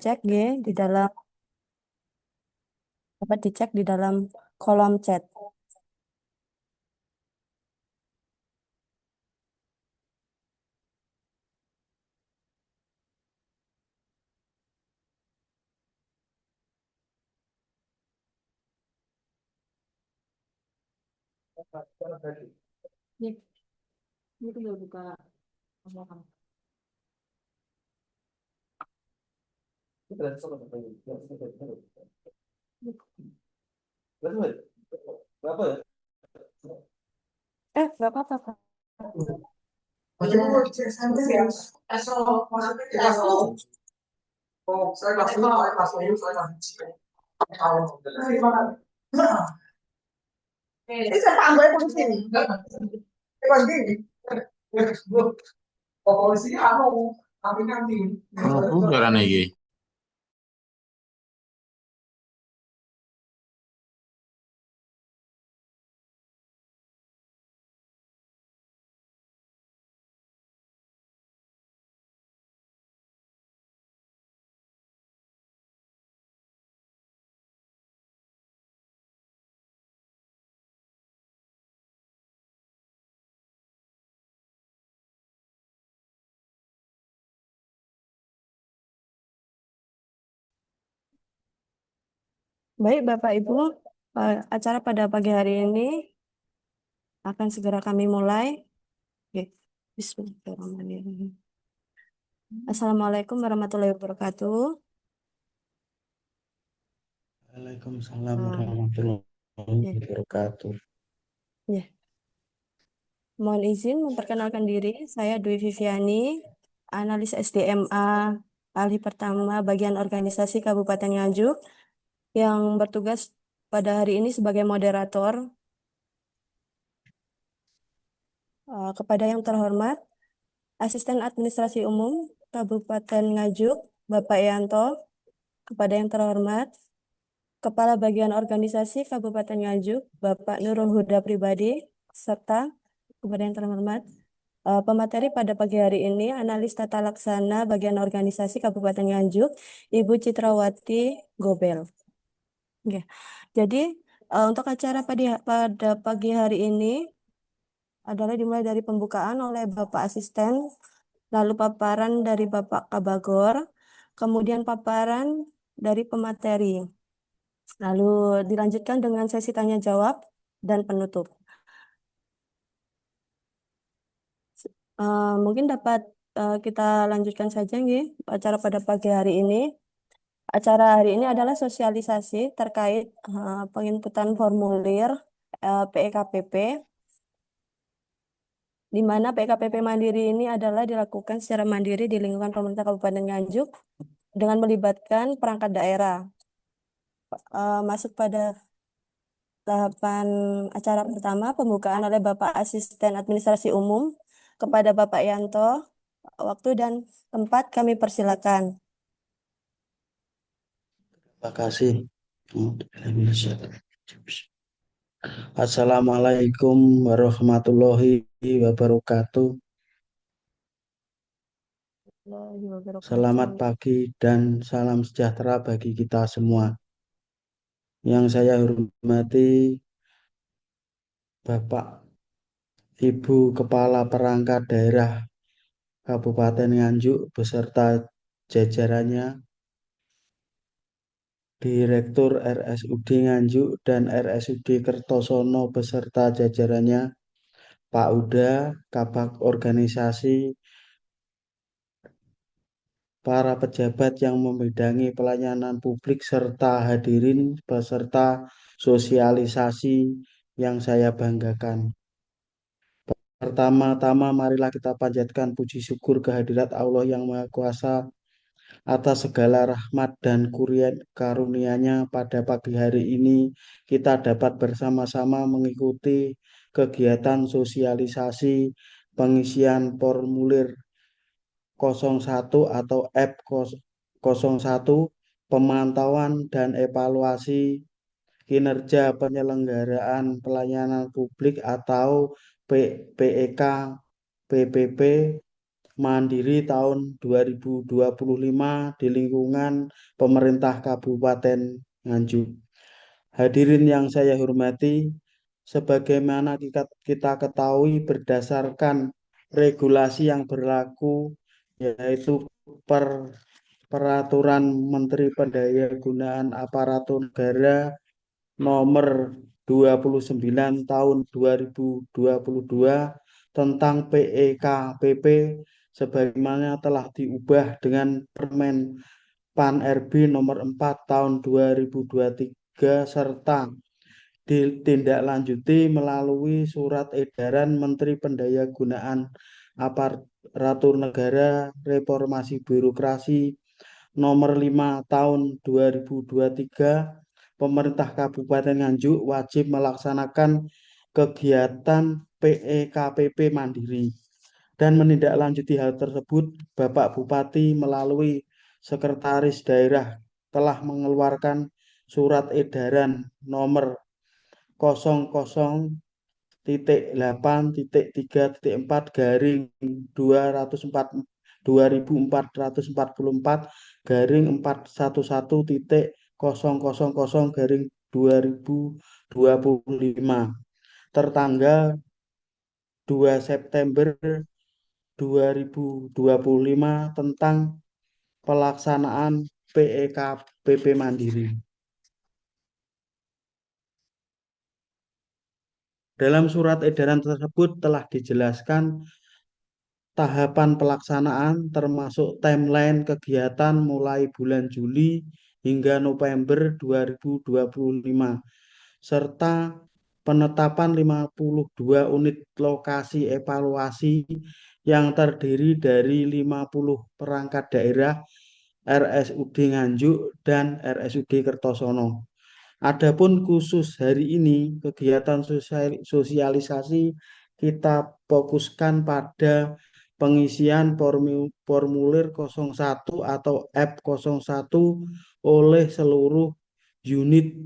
cek di dalam dapat dicek di dalam kolom chat. Nih, ini tinggal buka apa? Nggak apa-apa, Kak. Oh, bukan iki. Baik, Bapak Ibu, acara pada pagi hari ini akan segera kami mulai. Oke. Bismillahirrahmanirrahim. Assalamualaikum warahmatullahi wabarakatuh. Waalaikumsalam Eh, warahmatullahi ya, wabarakatuh. ya. Mohon izin memperkenalkan diri, saya Dwi Viviani, analis SDMA, ahli pertama bagian organisasi Kabupaten Nganjuk, yang bertugas pada hari ini sebagai moderator. Kepada yang terhormat, Asisten Administrasi Umum Kabupaten Nganjuk, Bapak Yanto. Kepada yang terhormat, Kepala Bagian Organisasi Kabupaten Nganjuk, Bapak Nurul Huda Pribadi, serta kepada yang terhormat, pemateri pada pagi hari ini, analis tata laksana bagian organisasi Kabupaten Nganjuk, Ibu Citrawati Gobel. Oke. Jadi, untuk acara pada pagi hari ini adalah dimulai dari pembukaan oleh Bapak Asisten, lalu paparan dari Bapak Kabagor, kemudian paparan dari pemateri. Lalu dilanjutkan dengan sesi tanya jawab dan penutup. Mungkin dapat kita lanjutkan saja nggih acara pada pagi hari ini. Acara hari ini adalah sosialisasi terkait penginputan formulir PEKPP, di mana PEKPP mandiri ini adalah dilakukan secara mandiri di lingkungan pemerintah Kabupaten Nganjuk dengan melibatkan perangkat daerah. Masuk pada tahapan acara pertama, pembukaan oleh Bapak Asisten Administrasi Umum kepada Bapak Yanto. Waktu dan tempat kami persilakan. Terima kasih. Assalamualaikum warahmatullahi wabarakatuh. Warahmatullahi Selamat wabarakatuh. pagi dan salam sejahtera bagi kita semua. Yang saya hormati Bapak Ibu Kepala Perangkat Daerah Kabupaten Nganjuk beserta jajarannya, Direktur RSUD Nganjuk dan RSUD Kertosono beserta jajarannya, Pak Uda, Kabag Organisasi, para pejabat yang membidangi pelayanan publik serta hadirin beserta sosialisasi yang saya banggakan. Pertama-tama marilah kita panjatkan puji syukur kehadirat Allah yang Maha Kuasa atas segala rahmat dan karunia-Nya. Pada pagi hari ini kita dapat bersama-sama mengikuti kegiatan sosialisasi pengisian formulir 01 atau App 01, pemantauan dan evaluasi kinerja penyelenggaraan pelayanan publik atau PEK PPP Mandiri tahun 2025 di lingkungan pemerintah Kabupaten Nganjuk. Hadirin yang saya hormati, sebagaimana kita ketahui berdasarkan regulasi yang berlaku, yaitu per Peraturan Menteri Pendayagunaan Aparatur Negara Nomor 29 Tahun 2022 tentang PEKPP sebagaimana telah diubah dengan Permen PAN RB Nomor 4 Tahun 2023 serta ditindaklanjuti melalui Surat Edaran Menteri Pendayagunaan Aparatur Negara Reformasi Birokrasi Nomor 5 Tahun 2023, pemerintah Kabupaten Nganjuk wajib melaksanakan kegiatan PEKPP Mandiri. Dan menindaklanjuti hal tersebut, Bapak Bupati melalui Sekretaris Daerah telah mengeluarkan surat edaran nomor 00.8.3.4 garing 2444 garing 411.000 garing 2025 tertanggal 2 September 2025 tentang pelaksanaan PEKPP Mandiri. Dalam surat edaran tersebut telah dijelaskan tahapan pelaksanaan termasuk timeline kegiatan mulai bulan Juli hingga November 2025 serta penetapan 52 unit lokasi evaluasi yang terdiri dari 50 perangkat daerah RSUD Nganjuk dan RSUD Kertosono. Adapun khusus hari ini kegiatan sosialisasi kita fokuskan pada pengisian formulir 01 atau F01 oleh seluruh unit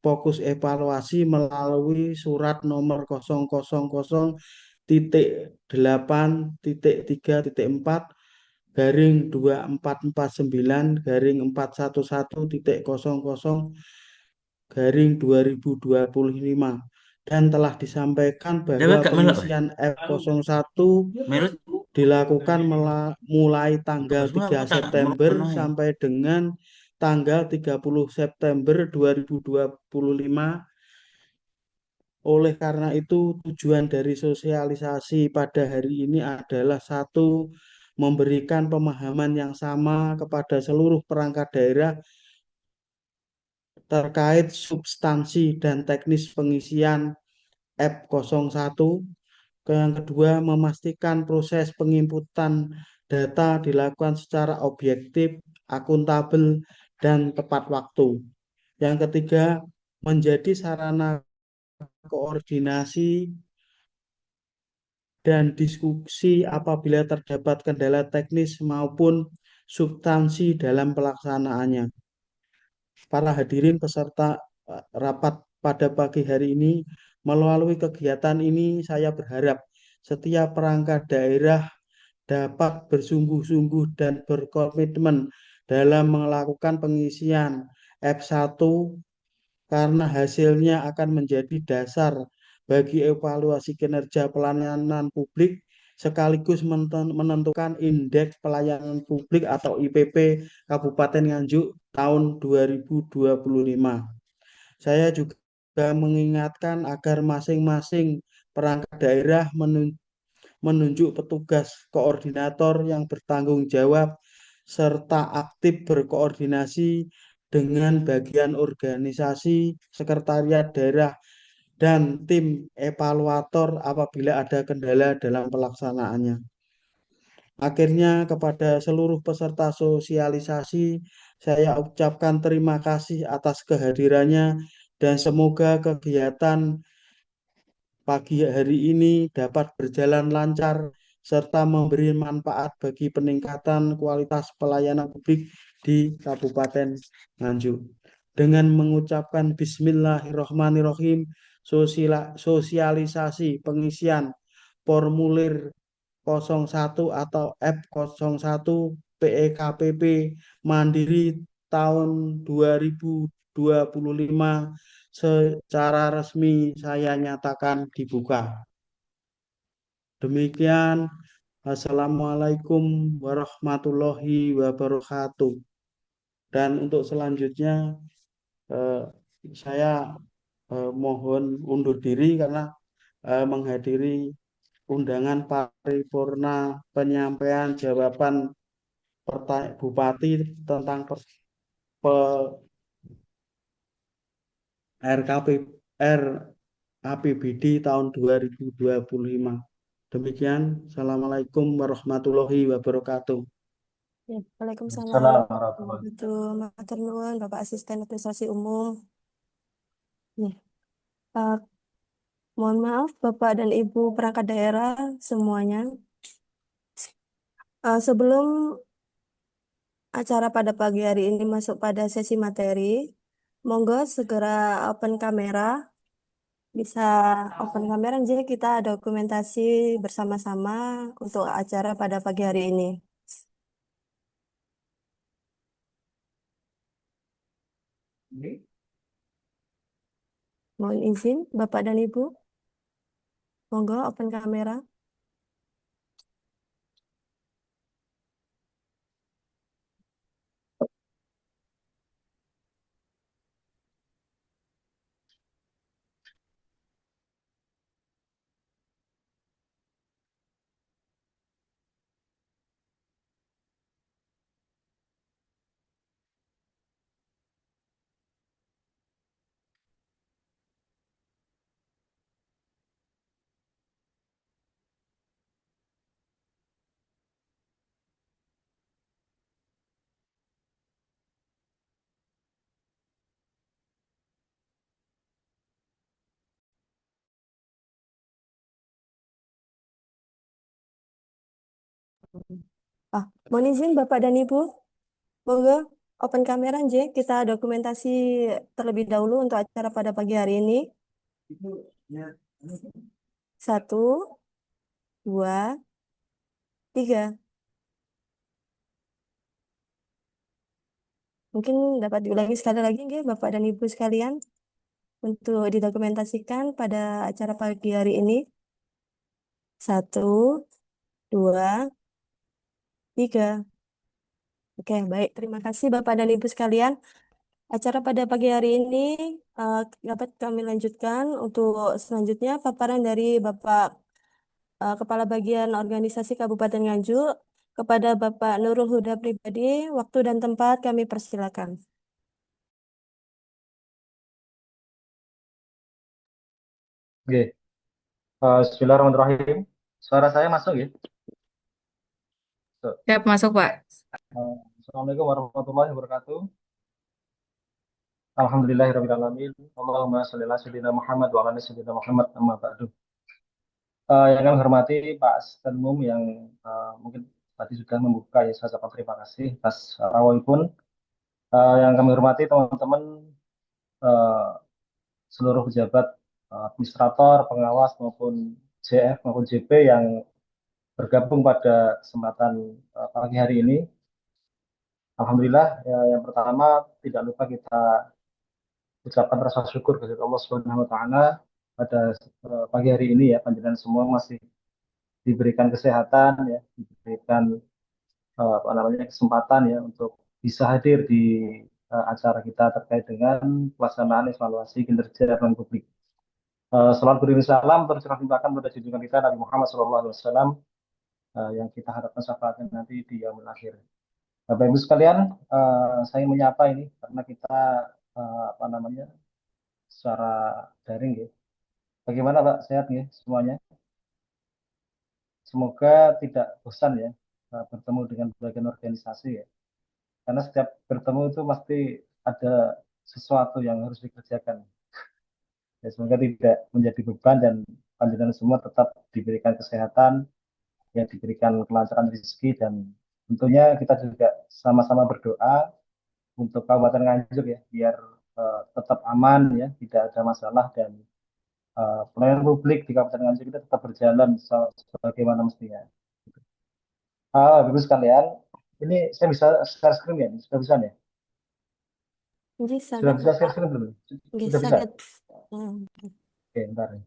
fokus evaluasi melalui surat nomor 000.8.3.4 garing 2449 garing 411.00 garing 2025 dan telah disampaikan bahwa Dewe gak melok weh. pengisian F01 Melut dilakukan mulai tanggal tugasmu 3 apa tak September ngono ae. sampai dengan tanggal 30 September 2025. Oleh karena itu, tujuan dari sosialisasi pada hari ini adalah satu, memberikan pemahaman yang sama kepada seluruh perangkat daerah terkait substansi dan teknis pengisian F01. Yang kedua, memastikan proses penginputan data dilakukan secara objektif, akuntabel, dan tepat waktu. Yang ketiga, menjadi sarana koordinasi dan diskusi apabila terdapat kendala teknis maupun substansi dalam pelaksanaannya. Para hadirin peserta rapat pada pagi hari ini, melalui kegiatan ini saya berharap setiap perangkat daerah dapat bersungguh-sungguh dan berkomitmen dalam melakukan pengisian F1 karena hasilnya akan menjadi dasar bagi evaluasi kinerja pelayanan publik sekaligus menentukan indeks pelayanan publik atau IPP Kabupaten Nganjuk tahun 2025. Saya juga mengingatkan agar masing-masing perangkat daerah menunjuk petugas koordinator yang bertanggung jawab serta aktif berkoordinasi dengan bagian organisasi, sekretariat daerah, dan tim evaluator apabila ada kendala dalam pelaksanaannya. Akhirnya kepada seluruh peserta sosialisasi, saya ucapkan terima kasih atas kehadirannya dan semoga kegiatan pagi hari ini dapat berjalan lancar serta memberi manfaat bagi peningkatan kualitas pelayanan publik di Kabupaten Nganjuk. Dengan mengucapkan Bismillahirrahmanirrahim, sosialisasi pengisian formulir F01 atau F01 PEKPP Mandiri tahun 2025 secara resmi saya nyatakan dibuka. Demikian, Assalamualaikum warahmatullahi wabarakatuh. Dan untuk selanjutnya, eh, saya mohon undur diri karena menghadiri undangan paripurna penyampaian jawaban Bupati tentang RKP RAPBD tahun 2025. Demikian, Assalamualaikum warahmatullahi wabarakatuh. Ya, Waalaikumsalam Salam warahmatullahi warahmatullahi wabarakatuh. Matur nuwun Bapak Asisten Administrasi Umum. Nih, eh, mohon maaf Bapak dan Ibu perangkat daerah semuanya. Sebelum acara pada pagi hari ini masuk pada sesi materi, monggo segera open kamera. Bisa open kamera jadi kita dokumentasi bersama-sama untuk acara pada pagi hari ini. Mohon izin Bapak dan Ibu, monggo open kamera. Mohon izin Bapak dan Ibu, monggo open kamera J. Kita dokumentasi terlebih dahulu untuk acara pada pagi hari ini. Satu, dua, tiga. Mungkin dapat diulangi sekali lagi nggih, Bapak dan Ibu sekalian untuk didokumentasikan pada acara pagi hari ini. Satu, dua, tiga. Oke, baik. Terima kasih Bapak dan Ibu sekalian. Acara pada pagi hari ini eh, dapat kami lanjutkan untuk selanjutnya paparan dari Bapak Kepala Bagian Organisasi Kabupaten Nganjuk kepada Bapak Nurul Huda pribadi. Waktu dan tempat kami persilakan. Oke. Bismillahirrahmanirrahim. Suara saya masuk ya? Tuh. Siap masuk, Pak. Assalamualaikum warahmatullahi wabarakatuh. Alhamdulillahirrahmanirrahim. Allahumma sholli ala sayyidina Muhammad wa ala ali sayyidina Muhammad amma ba'du. Yang kami hormati Pak Asisten Umum yang mungkin tadi sudah membuka ya, saya ucapkan terima kasih atas pun. Yang kami hormati teman-teman eh, seluruh pejabat administrator, pengawas maupun JF maupun JP yang bergabung pada kesempatan pagi hari ini. Alhamdulillah, ya, yang pertama tidak lupa kita ucapkan rasa syukur kepada Allah Subhanahu Wa Taala pada pagi hari ini ya, panjenengan semua masih diberikan kesehatan ya, diberikan apa namanya kesempatan ya untuk bisa hadir di acara kita terkait dengan pelaksanaan evaluasi kinerja dan publik. Salam beriring salam tercurah limpahkan pada junjungan kita Nabi Muhammad SAW yang kita harapkan syafaatnya nanti di yaumul akhir. Bapak Ibu sekalian, saya menyapa ini karena kita apa namanya secara daring ya. Bagaimana Pak? Sehat ya semuanya? Semoga tidak bosan ya bertemu dengan bagian organisasi ya. Karena setiap bertemu itu pasti ada sesuatu yang harus dikerjakan. Ya, semoga tidak menjadi beban dan panjenengan semua tetap diberikan kesehatan, yang diberikan kelancaran rezeki dan tentunya kita juga sama-sama berdoa untuk Kabupaten Nganjuk ya biar tetap aman ya, tidak ada masalah dan pelayanan publik di Kabupaten Nganjuk itu tetap berjalan sebagaimana mestinya. Bagus sekalian. Ini saya bisa share screen ya? Sudah bisa ya? Nggih Sudah saged bisa share Bapak. screen belum? Nggih Sudah bisa? saged. Hmm. Oke, bentar ya.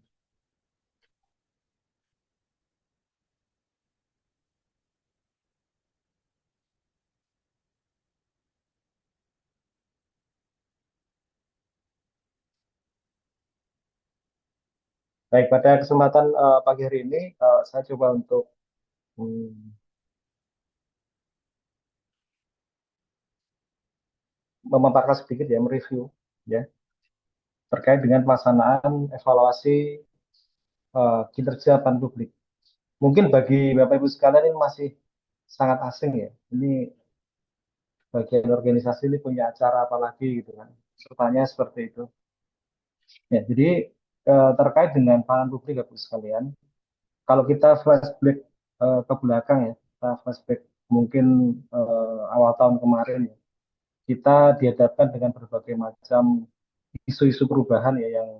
Baik, pada kesempatan pagi hari ini, saya coba untuk hmm, memaparkan sedikit ya, mereview ya, terkait dengan pelaksanaan evaluasi kinerja peran publik. Mungkin bagi Bapak Ibu sekalian ini masih sangat asing ya. Ini bagian organisasi ini punya acara apa lagi gitu kan. Pertanyaan seperti itu. Ya, jadi terkait dengan peran publik Bapak Ibu sekalian, kalau kita flashback ke belakang ya, kita flashback mungkin awal tahun kemarin ya, kita dihadapkan dengan berbagai macam isu-isu perubahan ya yang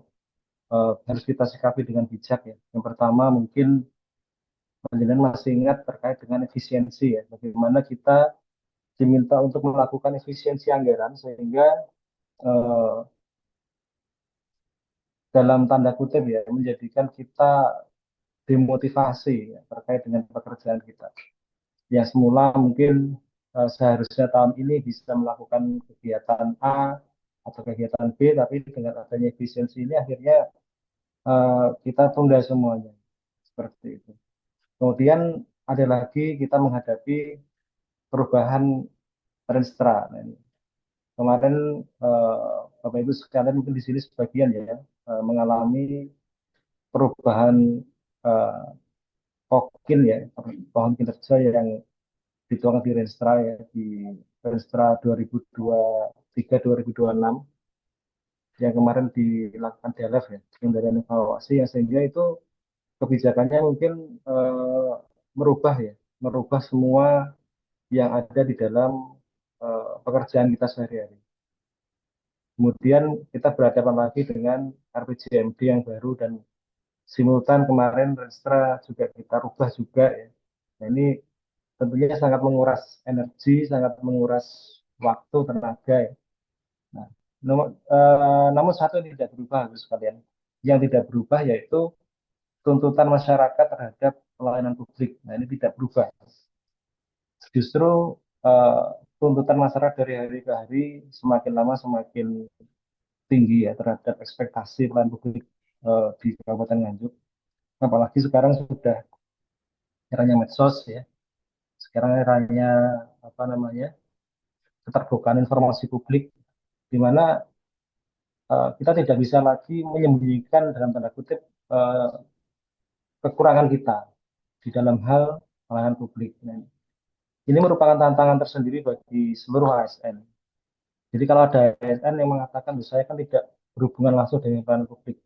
harus kita sikapi dengan bijak ya. Yang pertama mungkin panjenengan masih ingat terkait dengan efisiensi ya, bagaimana kita diminta untuk melakukan efisiensi anggaran sehingga eh, dalam tanda kutip ya menjadikan kita demotivasi ya, terkait dengan pekerjaan kita. Yang semula mungkin seharusnya tahun ini bisa melakukan kegiatan A atau kegiatan B, tapi dengan adanya efisiensi ini akhirnya kita tunda semuanya seperti itu. Kemudian ada lagi kita menghadapi perubahan Renstra. Nah, ini. Kemarin Bapak Ibu sekalian mungkin di sini sebagian ya mengalami perubahan eh, Kokin ya, pohon kinerja yang dituangkan di Renstra ya, di Renstra 2023-2026 yang kemarin dilakukan DLF ya, pengendalian evaluasi yang sehingga itu kebijakannya mungkin eh, merubah ya, merubah semua yang ada di dalam pekerjaan kita sehari-hari. Kemudian kita berhadapan lagi dengan RPJMD yang baru dan simultan kemarin Renstra juga kita rubah juga ya. Nah, ini tentunya sangat menguras energi, sangat menguras waktu, tenaga ya. Nah, namun satu yang tidak berubah harus sekalian. Yang tidak berubah yaitu tuntutan masyarakat terhadap pelayanan publik. Nah, ini tidak berubah. Justru eh, tuntutan masyarakat dari hari ke hari semakin lama semakin tinggi ya terhadap ekspektasi pelayanan publik di Kabupaten Nganjuk. Apalagi sekarang sudah eranya medsos ya. Sekarang eranya apa namanya keterbukaan informasi publik, di mana kita tidak bisa lagi menyembunyikan dalam tanda kutip eh, kekurangan kita di dalam hal pelayanan publik. Nah, ini merupakan tantangan tersendiri bagi seluruh ASN. Jadi kalau ada ASN yang mengatakan saya kan tidak berhubungan langsung dengan pelayanan publik,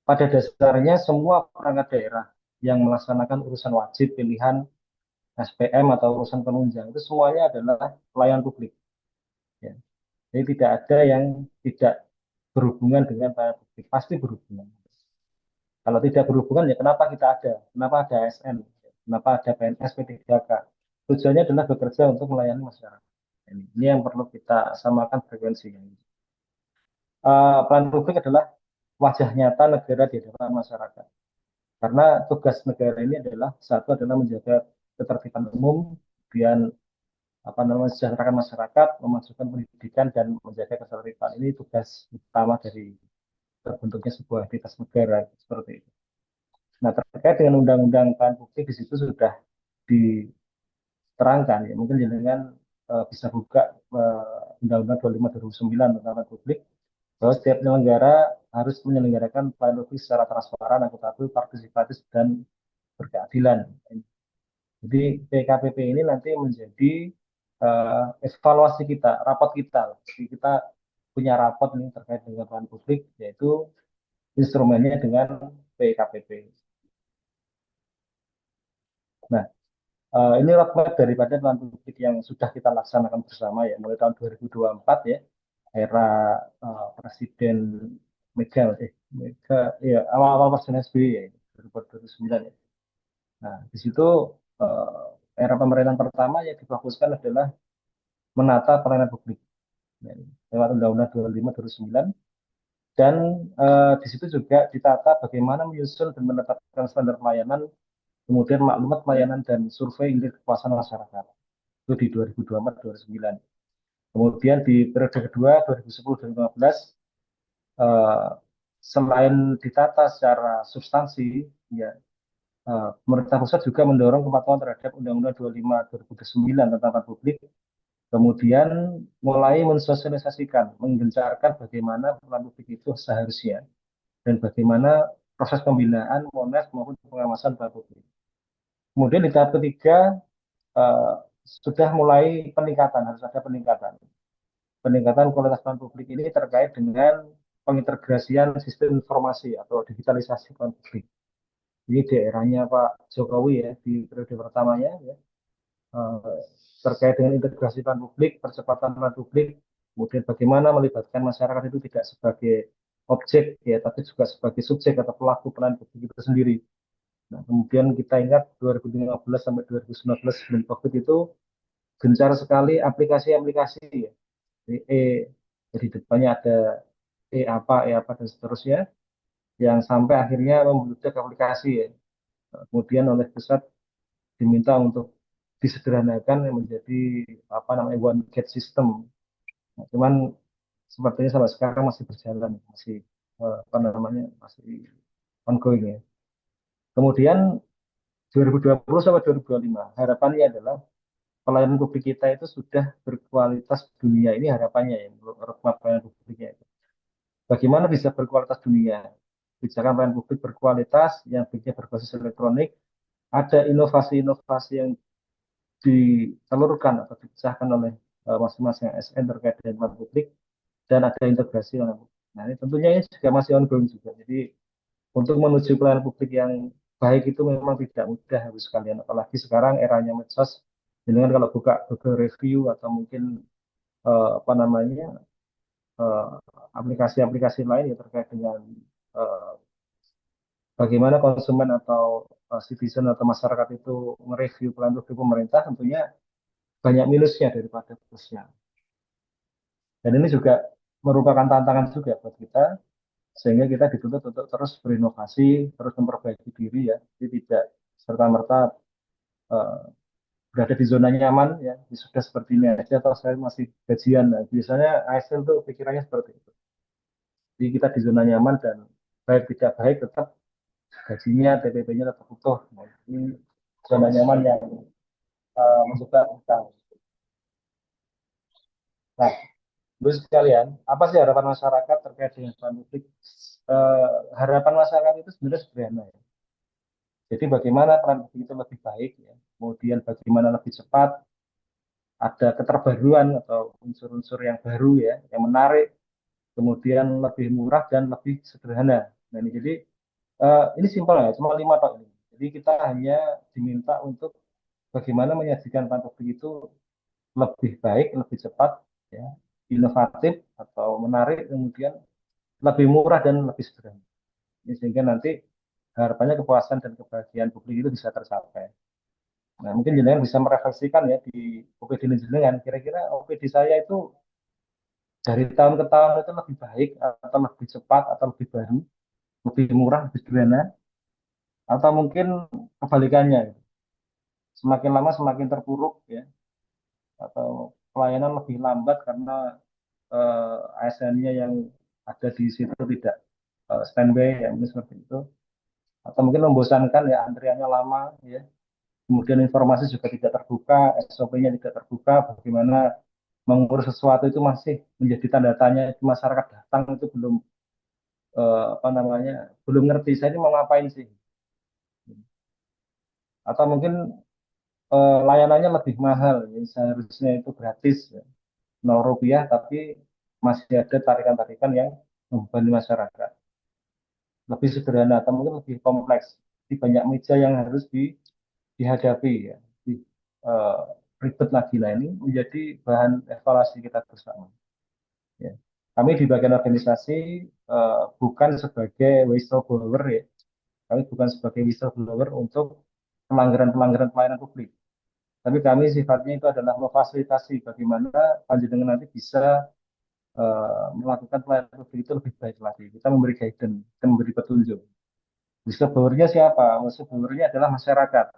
pada dasarnya semua perangkat daerah yang melaksanakan urusan wajib pilihan SPM atau urusan penunjang itu semuanya adalah pelayanan publik. Ya. Jadi tidak ada yang tidak berhubungan dengan pelayanan publik, pasti berhubungan. Kalau tidak berhubungan ya kenapa kita ada? Kenapa ada ASN? Kenapa ada PNS P3K? Tujuannya adalah bekerja untuk melayani masyarakat. Ini yang perlu kita samakan frekuensinya. Pelayanan publik adalah wajah nyata negara di hadapan masyarakat. Karena tugas negara ini adalah satu adalah menjaga ketertiban umum, kemudian apa namanya sejahterakan masyarakat, memajukan pendidikan dan menjaga ketertiban. Ini tugas utama dari terbentuknya sebuah entitas negara seperti itu. Nah, terkait dengan undang-undang pelayanan publik di situ sudah diterangkan ya. Mungkin dengan bisa buka Undang-Undang 25 2009 tentang pelayanan publik bahwa setiap penyelenggara harus menyelenggarakan pelayanan publik secara transparan, akuntabel, partisipatif dan berkeadilan. Jadi PKPP ini nanti menjadi evaluasi kita, rapot kita. Jadi kita punya rapot ini terkait dengan pelayanan publik, yaitu instrumennya dengan PKPP. Nah, ini roadmap daripada pelayanan publik yang sudah kita laksanakan bersama ya, mulai tahun 2024 ya, era Presiden Mega, ya awal-awal Presiden SBY ya, 2009 ya. Nah, di situ era pemerintahan pertama yang difokuskan adalah menata pelayanan publik, ya, lewat Undang-Undang 25 2009. Dan di situ juga ditata bagaimana menyusun dan menetapkan standar pelayanan, kemudian maklumat pelayanan dan survei indeks kepuasan masyarakat. Itu di 2024-2009. Kemudian di periode kedua 2010-2015, eh, selain ditata secara substansi, ya, pemerintah pusat juga mendorong kepatuhan terhadap Undang-Undang 25 2009 tentang pelayanan publik. Kemudian mulai mensosialisasikan, menggencarkan bagaimana pelayanan publik itu seharusnya dan bagaimana proses pembinaan, monitoring maupun pengawasan pelayanan publik. Kemudian di tahap ketiga, eh, sudah mulai peningkatan, harus ada peningkatan. Peningkatan kualitas pelayanan publik ini terkait dengan pengintegrasian sistem informasi atau digitalisasi pelayanan publik. Ini di eranya Pak Jokowi ya, di periode pertamanya ya, eh, terkait dengan integrasi pelayanan publik, percepatan pelayanan publik, kemudian bagaimana melibatkan masyarakat itu tidak sebagai objek ya, tapi juga sebagai subjek atau pelaku pelayanan publik itu sendiri. Nah, kemudian kita ingat 2015 sampai 2019 sebelum COVID itu gencar sekali aplikasi-aplikasi ya. Jadi depannya ada E apa dan seterusnya yang sampai akhirnya membentuk aplikasi ya. Kemudian oleh pusat diminta untuk disederhanakan menjadi apa namanya one gate system. Nah, cuman sepertinya sampai sekarang masih berjalan, masih apa namanya masih ongoing ya. Kemudian 2020 sampai 2025 harapannya adalah pelayanan publik kita itu sudah berkualitas dunia. Ini harapannya ya, roadmap pelayanan publiknya itu. Bagaimana bisa berkualitas dunia? Kebijakan pelayanan publik berkualitas yang berbasis elektronik, ada inovasi-inovasi yang ditelurkan atau dipecahkan oleh masing-masing ASN terkait dengan pelayanan publik, dan ada integrasi pelayanan publik. Nah, ini tentunya ini juga masih ongoing juga. Jadi untuk menuju pelayanan publik yang baik itu memang tidak mudah harus sekalian. Apalagi sekarang eranya medsos. Dengan kalau buka Google Review atau mungkin apa namanya eh, aplikasi-aplikasi lain yang terkait dengan eh, bagaimana konsumen atau citizen atau masyarakat itu mereview pelayanan publik pemerintah, tentunya banyak minusnya daripada plusnya. Dan ini juga merupakan tantangan juga buat kita, sehingga kita dituntut untuk terus berinovasi, terus memperbaiki diri ya, jadi tidak serta-merta eh, berada di zona nyaman ya, sudah seperti ini aja atau saya masih gajian. Nah, biasanya ASN tuh pikirannya seperti itu. Jadi kita di zona nyaman dan baik tidak baik tetap gajinya, TPP-nya tetap utuh. Nah, ini zona nyaman yang mencoba kita. Nah, terus sekalian, apa sih harapan masyarakat terkait dengan pelayanan publik? Harapan masyarakat itu sebenarnya sederhana ya. Jadi bagaimana pelayanan publik itu lebih baik ya, kemudian bagaimana lebih cepat, ada keterbaruan atau unsur-unsur yang baru ya, yang menarik, kemudian lebih murah dan lebih sederhana. Nah ini jadi ini simpel ya, cuma 5 ini. Jadi kita hanya diminta untuk bagaimana menyajikan pelayanan publik itu lebih baik, lebih cepat, ya, inovatif atau menarik, kemudian lebih murah dan lebih sederhana. Ini sehingga nanti harapannya kepuasan dan kebahagiaan publik itu bisa tercapai. Nah, mungkin jenengan bisa merefleksikan ya di OPD jenengan, kira-kira OPD saya itu dari tahun ke tahun itu lebih baik atau lebih cepat atau lebih baru, lebih murah, lebih sederhana, atau mungkin kebalikannya, semakin lama semakin terpuruk ya, atau pelayanan lebih lambat karena ASN-nya yang ada di situ tidak standby ya, mungkin seperti itu, atau mungkin membosankan ya, antriannya lama ya, kemudian informasi juga tidak terbuka, SOP-nya tidak terbuka, bagaimana mengurus sesuatu itu masih menjadi tanda tanya, masyarakat datang itu belum apa namanya belum ngerti saya ini mau ngapain sih, atau mungkin layanannya lebih mahal ya, seharusnya itu gratis ya, 0 rupiah tapi masih ada tarikan-tarikan yang membebani masyarakat, lebih sederhana atau mungkin lebih kompleks, di banyak meja yang harus dihadapi ya, di, eh, ribet lagi. Nah ini menjadi bahan evaluasi kita bersama ya. Kami di bagian organisasi bukan sebagai whistleblower ya, kami bukan sebagai whistleblower untuk pelanggaran-pelanggaran pelayanan publik. Tapi kami sifatnya itu adalah memfasilitasi bagaimana panjenengan nanti bisa melakukan pelayanan publik itu lebih baik lagi. Kita memberi guidance, kita memberi petunjuk. Whistleblower-nya siapa? Whistleblower-nya adalah masyarakat.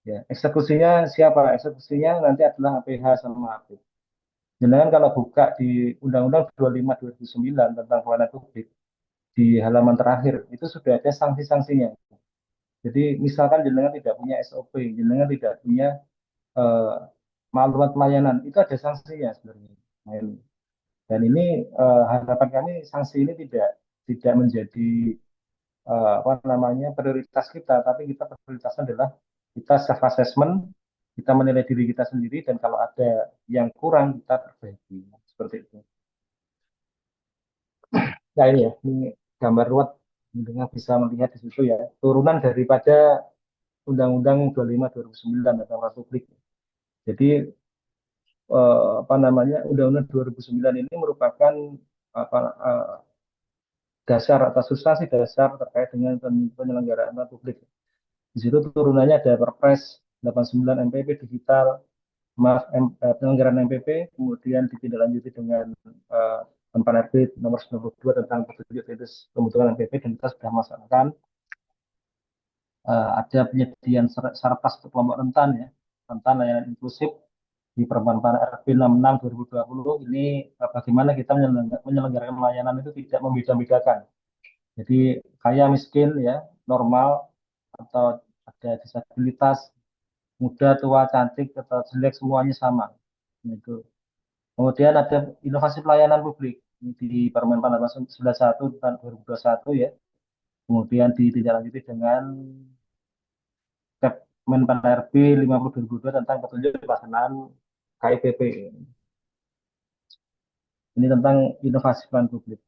Ya, eksekusinya siapa? Eksekusinya nanti adalah APH sama AP. Jangan kalau buka di Undang-Undang 25 2009 tentang pelayanan publik di halaman terakhir itu sudah ada sanksi-sanksinya. Jadi misalkan jenengan tidak punya SOP, jenengan tidak punya eh, maklumat pelayanan, itu ada sanksinya sebenarnya. Nah, ini. Dan ini harapan kami sanksi ini tidak menjadi apa namanya prioritas kita, tapi kita prioritasnya adalah kita self assessment, kita menilai diri kita sendiri dan kalau ada yang kurang kita perbaiki seperti itu. Nah ini ya, ini gambar luar dengan bisa melihat di situ ya turunan daripada Undang-Undang 25 2009 tentang Republik. Jadi apa namanya Undang-Undang 2009 ini merupakan apa dasar atau substansi dasar terkait dengan penyelenggaraan publik. Di situ turunannya ada Perpres 89 MPP digital, maaf penyelenggaraan MPP, kemudian ditindaklanjuti dengan Permen RB nomor 92 tentang petunjuk etis pembentukan MPP dan kita sudah melaksanakan ada penyediaan sarpas untuk kelompok rentan ya, rentan layanan inklusif di Permen RB 66 2020 ini bagaimana kita menyelenggarakan layanan itu tidak membeda-bedakan. Jadi kaya miskin ya, normal atau ada disabilitas, muda, tua, cantik atau jelek semuanya sama. Itu. Kemudian ada inovasi pelayanan publik di Permen 91 tahun 2021 ya. Kemudian ditindaklanjuti dengan Permen RB 50 2002 tentang petunjuk pelaksanaan KIPP. Ini tentang inovasi pelayanan publik.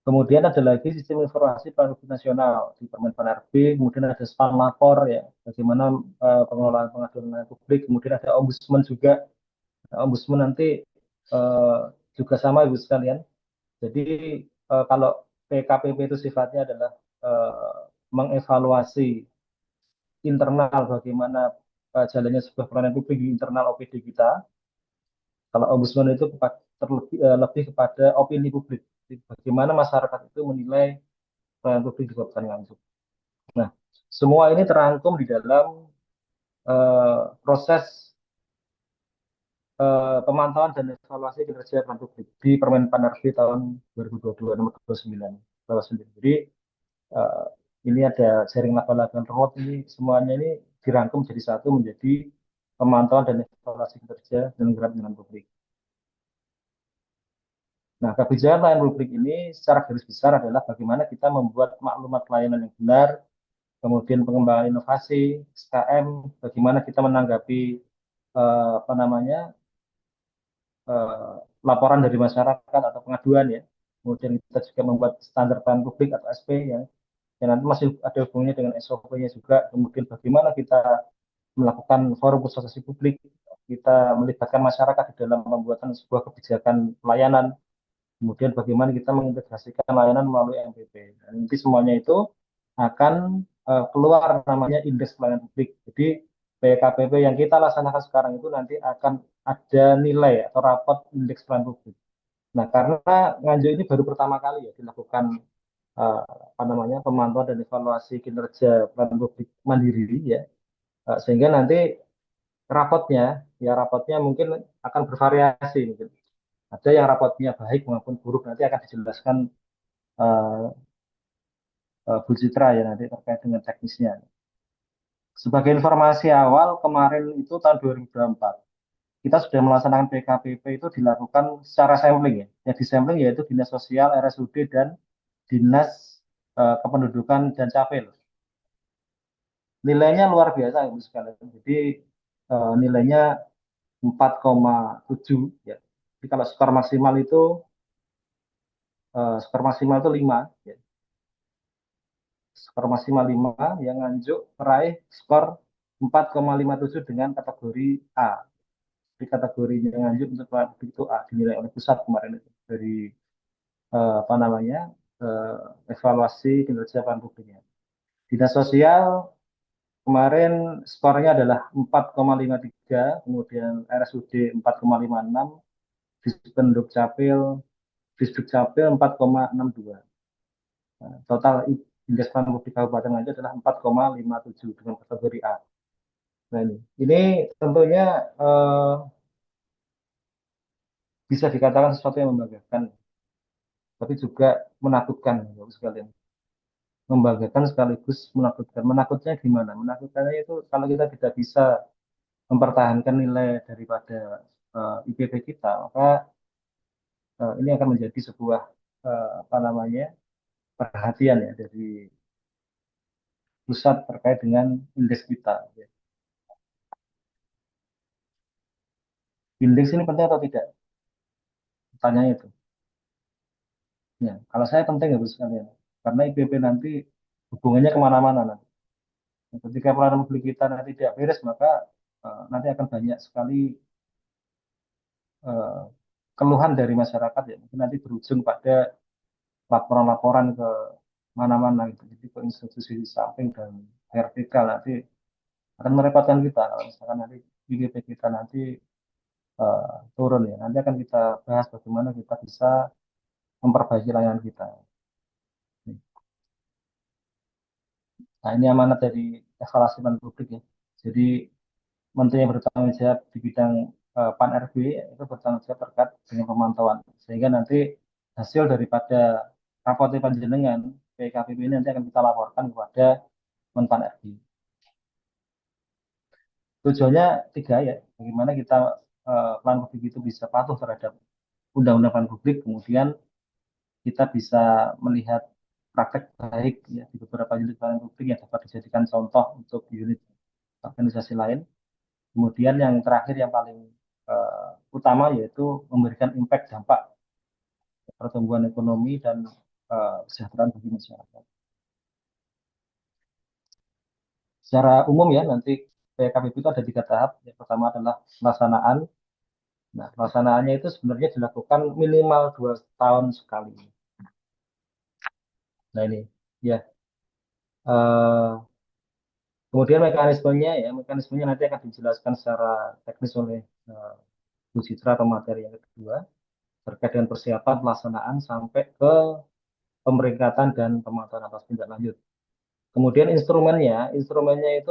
Kemudian ada lagi sistem informasi pelayanan nasional di Permen RB, kemudian ada spam lapor ya, bagaimana pengelolaan pengaduan publik, kemudian ada ombudsman juga. Nah, ombudsman nanti uh, juga sama ibu sekalian. Jadi kalau PKPP itu sifatnya adalah mengevaluasi internal bagaimana jalannya sebuah pelayanan publik di internal OPD kita. Kalau ombudsman itu lebih kepada opini publik. Jadi, bagaimana masyarakat itu menilai pelayanan publik di Kabupaten Nganjuk. Nah, semua ini terangkum di dalam proses pemantauan dan evaluasi kinerja pelayanan publik di Permen RB tahun 2022 nomor 29. Jadi ini ada jaring laba-laba road ini semuanya ini dirangkum jadi satu menjadi pemantauan dan evaluasi kinerja dan pelayanan publik. Nah, kebijakan pelayanan publik ini secara garis besar adalah bagaimana kita membuat maklumat pelayanan yang benar, kemudian pengembangan inovasi, SKM, bagaimana kita menanggapi apa namanya laporan dari masyarakat atau pengaduan ya. Kemudian kita juga membuat standar pelayanan publik atau SP ya. Dan nanti masih ada hubungannya dengan SOP-nya juga. Kemudian bagaimana kita melakukan forum konsultasi publik, kita melibatkan masyarakat di dalam pembuatan sebuah kebijakan pelayanan. Kemudian bagaimana kita mengintegrasikan layanan melalui MPP. Dan nanti semuanya itu akan keluar namanya indeks pelayanan publik. Jadi PKPP yang kita laksanakan sekarang itu nanti akan ada nilai atau rapot indeks pelayanan publik. Nah, karena Nganjuk ini baru pertama kali ya dilakukan apa namanya pemantauan dan evaluasi kinerja pelayanan publik mandiri ya, sehingga nanti rapotnya mungkin akan bervariasi mungkin. Ada yang rapotnya baik maupun buruk nanti akan dijelaskan uh, Bu Citra ya nanti terkait dengan teknisnya. Sebagai informasi awal kemarin itu tahun 2024 kita sudah melaksanakan PKPP itu dilakukan secara sampling ya. Yang disampling yaitu Dinas Sosial, RSUD dan Dinas Kependudukan dan Capil. Nilainya luar biasa Ibu sekalian. Jadi nilainya 4,7 ya. Jadi kalau skor maksimal itu 5 ya. Skor maksimal 5 yang Nganjuk meraih skor 4,57 dengan kategori A. Di kategorinya Nganjuk untuk itu A dinilai oleh pusat kemarin itu dari apa namanya evaluasi kinerja pelayanan publiknya. Dinas Sosial kemarin skornya adalah 4,53, kemudian RSUD 4,56, Dispenduk Capil 4,62. Nah, total indeks pelayanan publik Kabupaten Nganjuk adalah 4,57 dengan kategori A. Nah ini tentunya bisa dikatakan sesuatu yang membanggakan, tapi juga menakutkan, Bapak sekalian. Membanggakan sekaligus menakutkan. Menakutnya gimana? Menakutkannya itu kalau kita tidak bisa mempertahankan nilai daripada IPB kita, maka ini akan menjadi sebuah apa namanya perhatian ya dari pusat terkait dengan indeks kita. Ya. Indeks ini penting atau tidak? Pertanyaannya itu. Ya, kalau saya penting ya, sekalian. Karena IPB nanti hubungannya kemana-mana nanti. Ketika pelayanan publik kita nanti tidak beres, maka nanti akan banyak sekali eh, keluhan dari masyarakat ya. Mungkin nanti berujung pada laporan-laporan ke mana-mana gitu. Jadi ke institusi di samping dan vertikal nanti akan merepotkan kita. Kalau misalkan nanti IPB kita nanti turun ya. Nanti akan kita bahas bagaimana kita bisa memperbaiki layanan kita. Nah, ini amanat dari evaluasi pelayanan publik ya. Jadi Menteri yang bertanggung jawab di bidang PAN RB itu bertanggung jawab terkait dengan pemantauan. Sehingga nanti hasil daripada raport panjenengan PKPP ini nanti akan kita laporkan kepada Menpan RB. Tujuannya tiga ya, bagaimana kita pelayanan publik itu bisa patuh terhadap undang-undang pelayanan publik, kemudian kita bisa melihat praktek baik ya di beberapa unit pelayanan publik yang dapat dijadikan contoh untuk unit organisasi lain. Kemudian yang terakhir yang paling utama yaitu memberikan impact dampak pertumbuhan ekonomi dan kesejahteraan bagi masyarakat. Secara umum ya nanti PKPP itu ada 3 tahap. Yang pertama adalah pelaksanaan. Nah, pelaksanaannya itu sebenarnya dilakukan minimal 2 tahun sekali. Nah ini ya. Kemudian mekanismenya nanti akan dijelaskan secara teknis oleh Bu Citra atau materi yang kedua terkait dengan persiapan pelaksanaan sampai ke pemeringkatan dan pemantauan atas tindak lanjut. Kemudian instrumennya itu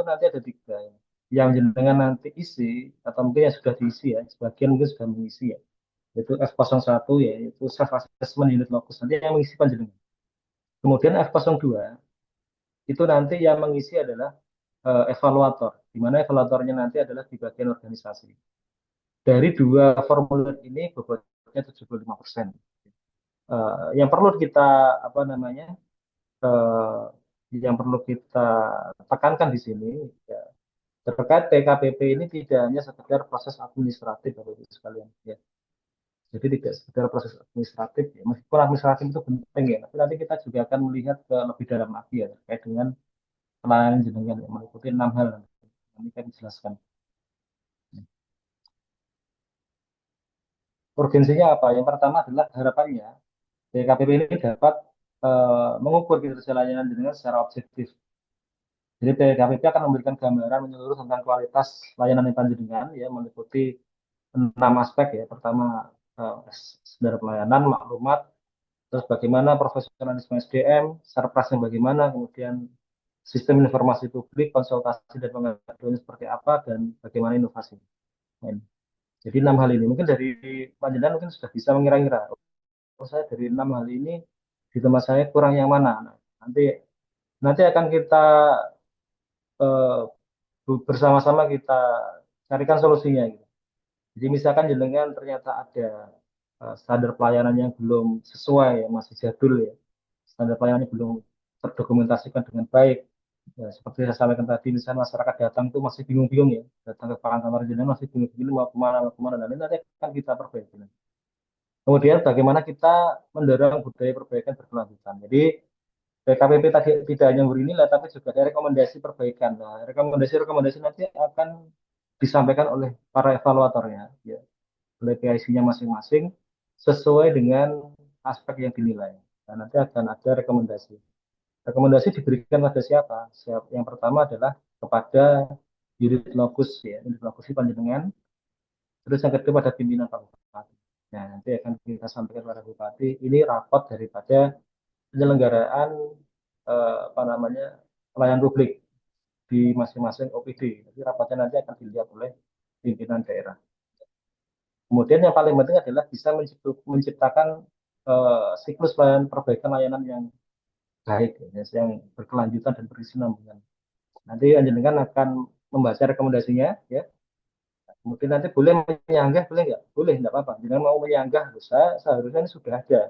nanti ada 3. Yang jenengan nanti isi atau mungkin yang sudah diisi ya, sebagian mungkin sudah mengisi ya, yaitu F01 yaitu self assessment unit locus nanti yang mengisi panjenengan. Kemudian F02 itu nanti yang mengisi adalah evaluator, di mana evaluatornya nanti adalah di bagian organisasi. Dari 2 formulir ini bobotnya 75%. Yang perlu kita apa namanya yang perlu kita tekankan di sini ya, terkait PKPP ini tidak hanya sekedar proses administratif Bapak Ibu sekalian ya. Jadi tidak sekedar proses administratif ya. Meskipun administratif itu penting ya, tapi nanti kita juga akan melihat ke lebih dalam lagi ya terkait dengan pelayanan jenengan yang meliputi 6 hal nanti akan dijelaskan. Urgensinya apa? Yang pertama adalah harapannya PKPP ini dapat mengukur kinerja layanan jenengan secara objektif. Jadi PKPP akan memberikan gambaran menyeluruh tentang kualitas layanan yang panjenengan ya meliputi 6 aspek ya. Pertama standar pelayanan, maklumat, terus bagaimana profesionalisme SDM, sarprasnya bagaimana, kemudian sistem informasi publik, konsultasi dan pengaduan seperti apa, dan bagaimana inovasi. Nah, jadi 6 hal ini mungkin dari panjenengan mungkin sudah bisa mengira-ngira. Oh saya dari 6 hal ini di tempat saya kurang yang mana. Nah, nanti akan kita eh, bersama-sama kita carikan solusinya gitu. Jadi misalkan jenengan ternyata ada standar pelayanan yang belum sesuai ya, masih jadul ya. Standar pelayanannya belum terdokumentasikan dengan baik. Ya, seperti saya sampaikan tadi, misalnya masyarakat datang tuh masih bingung-bingung ya, datang ke kantor jenengan masih bingung-bingung mau kemana, nanti akan kita perbaiki. Kemudian bagaimana kita mendorong budaya perbaikan berkelanjutan. Jadi PKPP tadi tidak hanya memberi nilai, tapi juga ada rekomendasi perbaikan. Nah, rekomendasi-rekomendasi nanti akan disampaikan oleh para evaluatornya, ya, oleh PIC-nya masing-masing, sesuai dengan aspek yang dinilai. Dan nanti akan ada rekomendasi. Rekomendasi diberikan pada siapa? Yang pertama adalah kepada unit lokus ya, unit lokus panjenengan. Terus yang kedua pada pimpinan Pak Bupati. Nah, nanti akan kita sampaikan kepada Bupati, ini rapot daripada penyelenggaraan apa namanya pelayan publik di masing-masing OPD. Jadi rapatnya nanti akan dilihat oleh pimpinan daerah. Kemudian yang paling penting adalah bisa menciptakan siklus perbaikan layanan yang baik, ya, yang berkelanjutan dan berkesinambungan. Nanti panjenengan akan membaca rekomendasinya, ya. Kemudian nanti boleh menyanggah, boleh nggak? Boleh, nggak apa-apa. Jangan mau menyanggah, seharusnya ini sudah ada.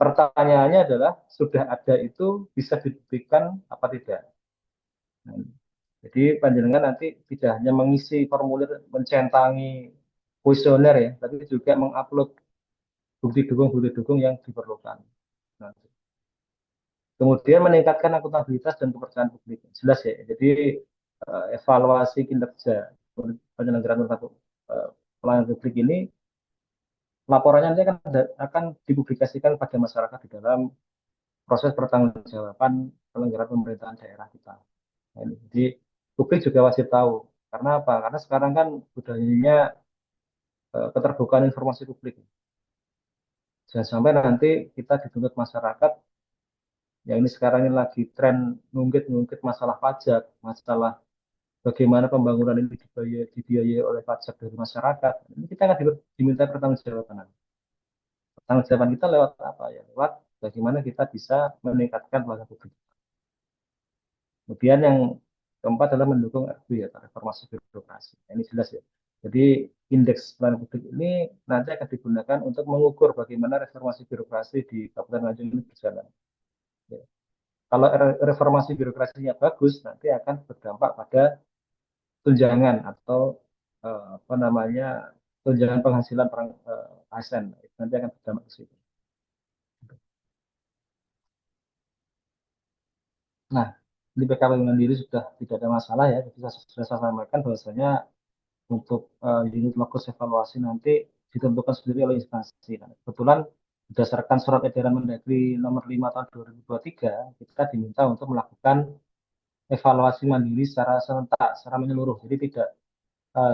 Pertanyaannya adalah, sudah ada itu bisa dibuktikan apa tidak? Nah, jadi panjenengan nanti tidak hanya mengisi formulir, mencentangi kuesioner ya, tapi juga mengupload bukti dukung yang diperlukan. Nah, kemudian meningkatkan akuntabilitas dan kepercayaan publik. Jelas ya. Jadi evaluasi kinerja penyelenggaraan pelayanan publik ini laporannya nanti akan dipublikasikan pada masyarakat di dalam proses pertanggungjawaban penyelenggaraan pemerintahan daerah kita. Nah, ini. Jadi publik juga wajib tahu. Karena apa? Karena sekarang kan budayanya keterbukaan informasi publik. Jangan sampai nanti kita dituntut masyarakat, yang ini sekarang ini lagi tren ngungkit masalah pajak, masalah bagaimana pembangunan ini dibiayai oleh pajak dari masyarakat. Ini kita akan diminta pertanggungjawaban. Pertanggungjawaban kita lewat apa ya? Lewat bagaimana kita bisa meningkatkan pelayanan publik. Kemudian yang keempat adalah mendukung RB ya, reformasi birokrasi. Ini jelas ya. Jadi indeks pelayanan publik ini nanti akan digunakan untuk mengukur bagaimana reformasi birokrasi di Kabupaten Nganjuk ini berjalan. Ya. Kalau reformasi birokrasinya bagus, nanti akan berdampak pada tunjangan atau apa namanya tunjangan penghasilan ASN. Nanti akan berdampak ke situ. Nah, di PKP Mandiri sudah tidak ada masalah ya. Jadi sudah saya sampaikan bahwasanya untuk unit lokus evaluasi nanti ditentukan sendiri oleh instansi. Nah, kebetulan berdasarkan surat edaran Mendagri nomor 5 tahun 2023, kita diminta untuk melakukan evaluasi mandiri secara serentak, secara menyeluruh. Jadi tidak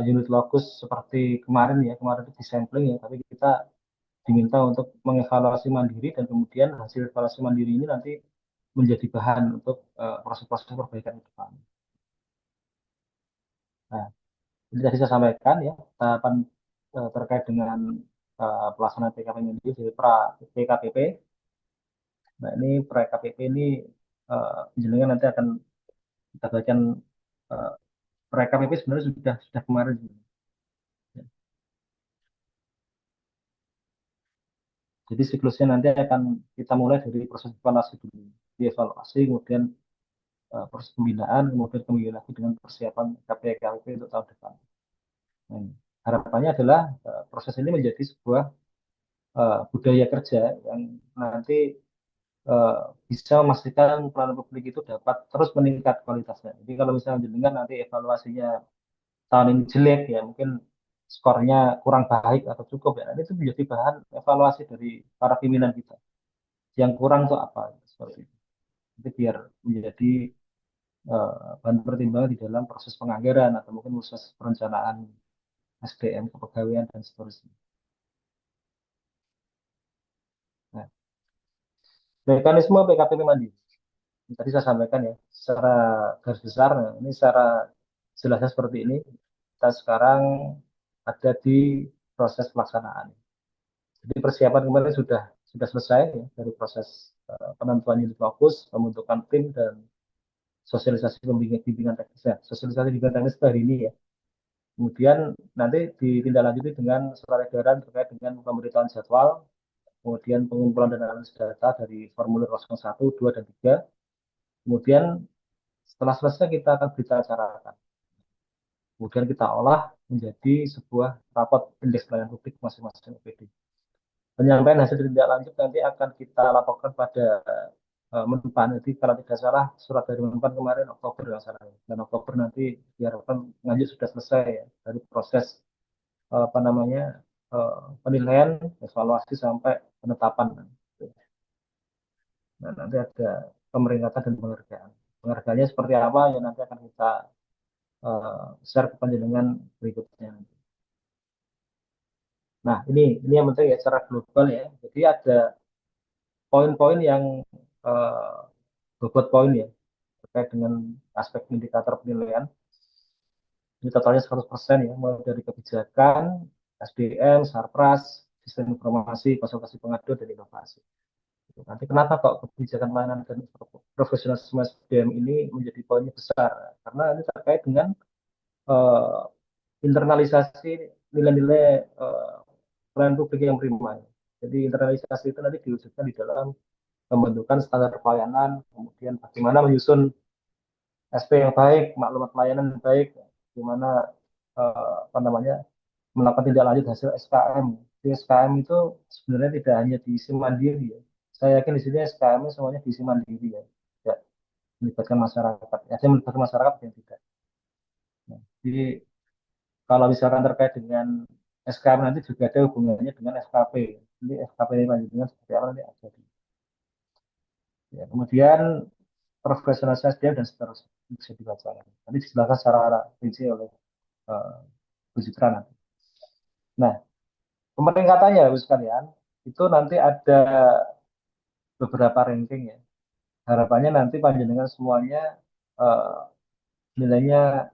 unit lokus seperti kemarin ya, kemarin itu disampling ya, tapi kita diminta untuk mengevaluasi mandiri dan kemudian hasil evaluasi mandiri ini nanti menjadi bahan untuk proses-proses perbaikan ke depan. Nah, ini tadi saya sampaikan ya, tahapan terkait dengan pelaksanaan PKP mandiri dari PKPP. Nah, ini PKPP ini jenengan nanti akan kita bagikan PKPP sebenarnya sudah kemarin. Jadi siklusnya nanti akan kita mulai dari proses evaluasi dulu, dievaluasi, kemudian proses pembinaan, kemudian kembali lagi dengan persiapan KPKP untuk tahun depan. Nah, harapannya adalah proses ini menjadi sebuah budaya kerja yang nanti bisa memastikan pelayanan publik itu dapat terus meningkat kualitasnya. Jadi kalau misalnya jenengan nanti evaluasinya tahun ini jelek ya, mungkin skornya kurang baik atau cukup ya, nanti itu menjadi bahan evaluasi dari para pimpinan kita. Yang kurang itu apa? Seperti itu. Jadi biar menjadi bahan pertimbangan di dalam proses penganggaran atau mungkin proses perencanaan SDM, kepegawaian, dan seterusnya. Nah, mekanisme PKP mandiri. Tadi saya sampaikan ya, secara garis besar, nah, ini secara jelasnya seperti ini. Kita sekarang ada di proses pelaksanaan. Jadi persiapan kemarin sudah selesai ya, dari proses penentuan unit fokus, pembentukan tim, dan sosialisasi bimbingan teknisnya. Sosialisasi bimbingan teknis hari ini ya. Kemudian nanti ditindaklanjuti dengan surat edaran terkait dengan pemberitahuan jadwal, kemudian pengumpulan dan analisis data dari formulir 01, 2, dan 3. Kemudian setelah selesai kita akan berita acarakan. Kemudian kita olah menjadi sebuah rapot indeks pelayanan publik masing-masing OPD. Penyampaian hasil tindak lanjut nanti akan kita laporkan pada Menpan. Jadi kalau tidak salah surat dari Menpan kemarin Oktober yang salah. Dan Oktober nanti diharapkan Nganjuk sudah selesai ya, dari proses apa namanya penilaian, evaluasi sampai penetapan. Nah, nanti ada pemeringkatan dan penghargaan. Penghargaannya seperti apa ya nanti akan kita share ke panjenengan berikutnya. Nah, ini yang penting ya secara global ya. Jadi ada poin-poin yang eh, bobot poin ya terkait dengan aspek indikator penilaian. Ini totalnya 100% ya, mulai dari kebijakan, SDM, Sarpras, sistem informasi, konsultasi pengaduan, dan inovasi. Nanti kenapa kok kebijakan pelayanan dan profesionalisme SDM ini menjadi poinnya besar? Karena ini terkait dengan eh, internalisasi nilai-nilai pelayanan publik yang prima. Jadi internalisasi itu nanti diwujudkan di dalam pembentukan standar pelayanan, kemudian bagaimana menyusun SP yang baik, maklumat pelayanan yang baik, bagaimana apa namanya melakukan tindak lanjut hasil SKM. Di SKM itu sebenarnya tidak hanya diisi mandiri ya. Saya yakin di sini SKM semuanya diisi mandiri ya. Tidak melibatkan masyarakat. Ada yang melibatkan masyarakat yang tidak. Nah, jadi kalau misalkan terkait dengan SKM nanti juga ada hubungannya dengan SKP. Jadi SKP ini lanjutannya seperti apa nanti ada. Ya, kemudian profesional SDM dan seterusnya bisa dibaca. Nanti dijelaskan secara rinci oleh uh, Bu Citra nanti. Nah, pemeringkatannya, Bu sekalian, itu nanti ada beberapa ranking ya. Harapannya nanti panjenengan semuanya uh, nilainya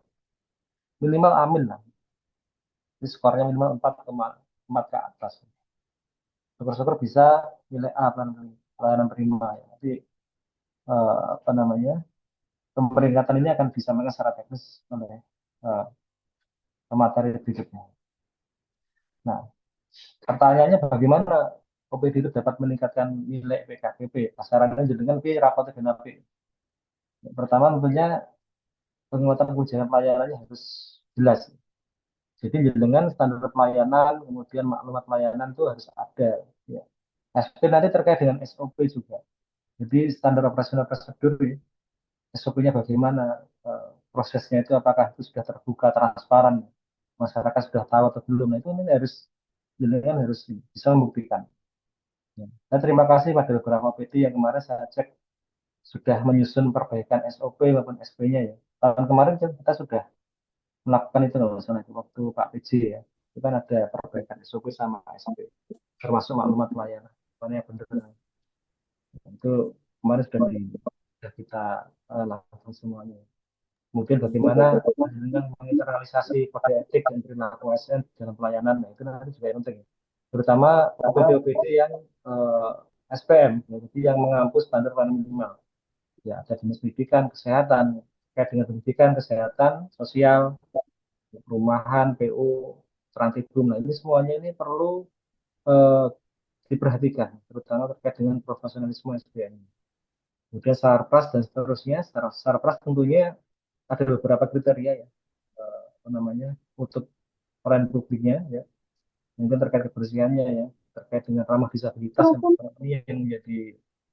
minimal amin lah. Jadi skornya minimal 4,4 ke atas. Syukur-syukur bisa nilai A pelayanan prima ya. Jadi apa namanya pemeringkatan ini akan disampaikan secara teknis oleh uh, materi berikutnya. Nah, pertanyaannya bagaimana OPD itu dapat meningkatkan nilai PKPP? Pasaran jenengan P rapot dengan P. Pertama tentunya penguatan kebijakan pelayanannya harus jelas. Jadi dengan standar pelayanan, kemudian maklumat pelayanan itu harus ada. Ya. SP nanti terkait dengan SOP juga. Jadi standar operasional prosedur, ya. SOP-nya bagaimana, prosesnya itu apakah itu sudah terbuka, transparan, masyarakat sudah tahu atau belum. Nah itu ini harus jenengan harus bisa membuktikan. Ya. Dan terima kasih pada beberapa PT yang kemarin saya cek sudah menyusun perbaikan SOP maupun SP-nya ya. Tahun kemarin kita sudah melakukan itu loh, misalnya waktu Pak PJ ya. Itu kan ada perbaikan SOP sama SP, termasuk maklumat pelayanan. Mana yang benar. Itu kemarin sudah kita lakukan semuanya. Kemudian bagaimana dengan menginternalisasi kode etik dan perilaku ASN dalam pelayanan, nah, itu nanti juga yang penting. Terutama OPD-OPD yang SPM, ya, jadi yang mengampu standar pelayanan minimal. Ya, ada dinas pendidikan, kesehatan, terkait dengan pendidikan, kesehatan, sosial, perumahan, PU, Trantibum. Nah, ini semuanya ini perlu eh, diperhatikan, terutama terkait dengan profesionalisme SDM. Kemudian Sarpras dan seterusnya. Sarpras tentunya ada beberapa kriteria ya, apa namanya, untuk peran publiknya ya, mungkin terkait kebersihannya ya, terkait dengan ramah disabilitas ini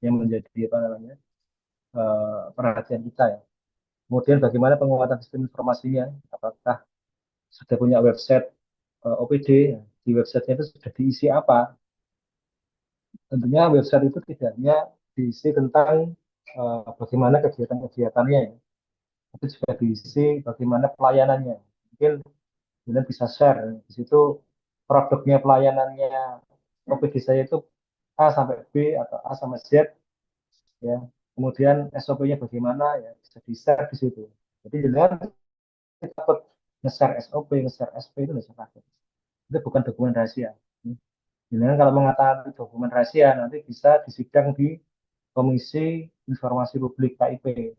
yang menjadi apa namanya perhatian kita ya. Kemudian bagaimana penguatan sistem informasinya, apakah sudah punya website OPD, ya. Di websitenya itu sudah diisi apa? Tentunya website itu tidak hanya diisi tentang bagaimana kegiatan-kegiatannya ya, tapi juga diisi bagaimana pelayanannya. Mungkin kalian bisa share di situ produknya pelayanannya OPD saya itu A sampai B atau A sampai Z ya. Kemudian SOP-nya bagaimana ya bisa di-share di situ. Jadi jangan takut nge-share SOP, nge-share SP itu nggak usah takut. Itu bukan dokumen rahasia. Jangan kalau mengatakan dokumen rahasia nanti bisa disidang di Komisi Informasi Publik KIP.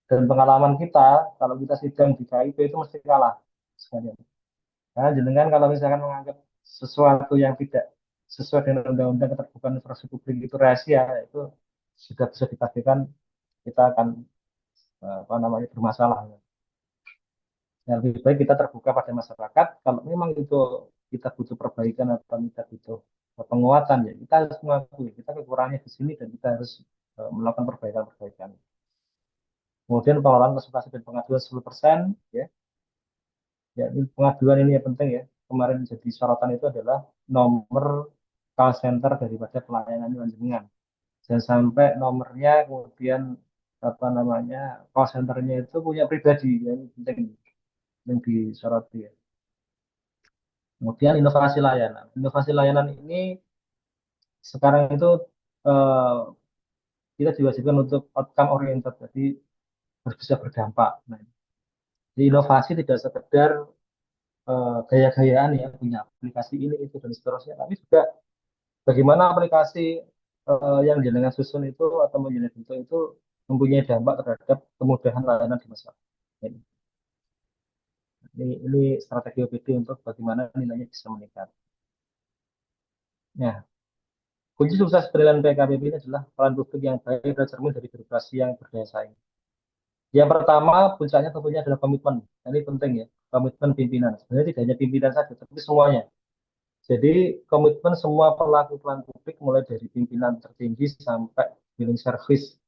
Dan pengalaman kita kalau kita sidang di KIP itu mesti kalah sekalian. Karena jenengan kalau misalkan menganggap sesuatu yang tidak sesuai dengan undang-undang keterbukaan informasi publik itu rahasia, itu sudah bisa dipastikan kita akan apa namanya bermasalah. Yang lebih baik kita terbuka pada masyarakat. Kalau memang itu kita butuh perbaikan atau kita butuh penguatan, ya kita harus mengakui kita kekurangannya di sini dan kita harus melakukan perbaikan-perbaikan. Kemudian pengelolaan konsultasi dan pengaduan 10%, ya. Ya, ini pengaduan ini yang penting ya. Kemarin jadi sorotan itu adalah nomor call center daripada pelayanan lanjutan. Dan sampai nomornya kemudian apa namanya call centernya itu punya pribadi yang penting yang disoroti ya. Kemudian inovasi layanan. Inovasi layanan ini sekarang itu eh, kita diwajibkan untuk outcome oriented, jadi harus bisa berdampak. Nah, di inovasi tidak sekedar gaya-gayaan ya punya aplikasi ini itu dan seterusnya, tapi juga bagaimana aplikasi yang jenengan susun itu atau menjadi bentuk itu mempunyai dampak terhadap kemudahan layanan di masyarakat. Ini strategi OPD untuk bagaimana nilainya bisa meningkat. Nah, kunci sukses penilaian PKPP ini adalah peran publik yang baik dan cermin dari birokrasi yang berdaya saing. Yang pertama, puncaknya tentunya adalah komitmen. Nah, ini penting ya, komitmen pimpinan. Sebenarnya tidak hanya pimpinan saja, tapi semuanya. Jadi komitmen semua pelaku peran publik mulai dari pimpinan tertinggi sampai billing service,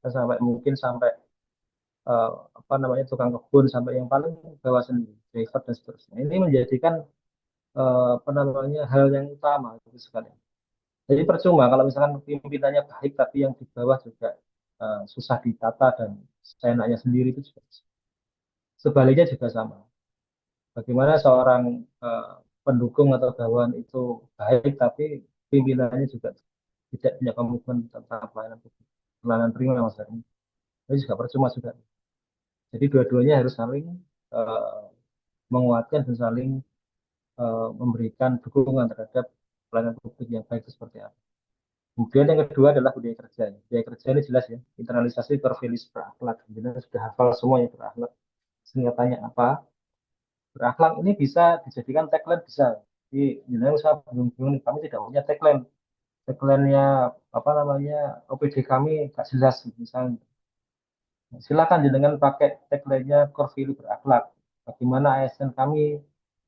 sampai mungkin sampai eh, apa namanya tukang kebun sampai yang paling bawah sendiri, driver dan seterusnya. Ini menjadikan apa namanya hal yang utama itu sekali. Jadi percuma kalau misalkan pimpinannya baik tapi yang di bawah juga susah ditata dan seenaknya sendiri itu juga. Sebaliknya juga sama. Bagaimana seorang eh, pendukung atau bawahan itu baik tapi pimpinannya juga tidak punya komitmen tentang pelayanan publik, pelayanan prima maksudnya. Itu juga percuma juga. Jadi dua-duanya harus saling eh, menguatkan dan saling memberikan dukungan terhadap pelayanan publik yang baik itu seperti apa. Kemudian yang kedua adalah budaya kerja. Budaya kerja ini jelas ya, internalisasi core values berakhlak. Jadi sudah hafal semua yang berakhlak. Singkatannya apa? Berakhlak ini bisa dijadikan tagline bisa. Jadi, misalnya saya bingung-bingung, nih, kami tidak punya tagline. Tagline-nya apa namanya OPD kami gak jelas misalnya. Silakan jenengan pakai tagline-nya core value berakhlak. Bagaimana ASN kami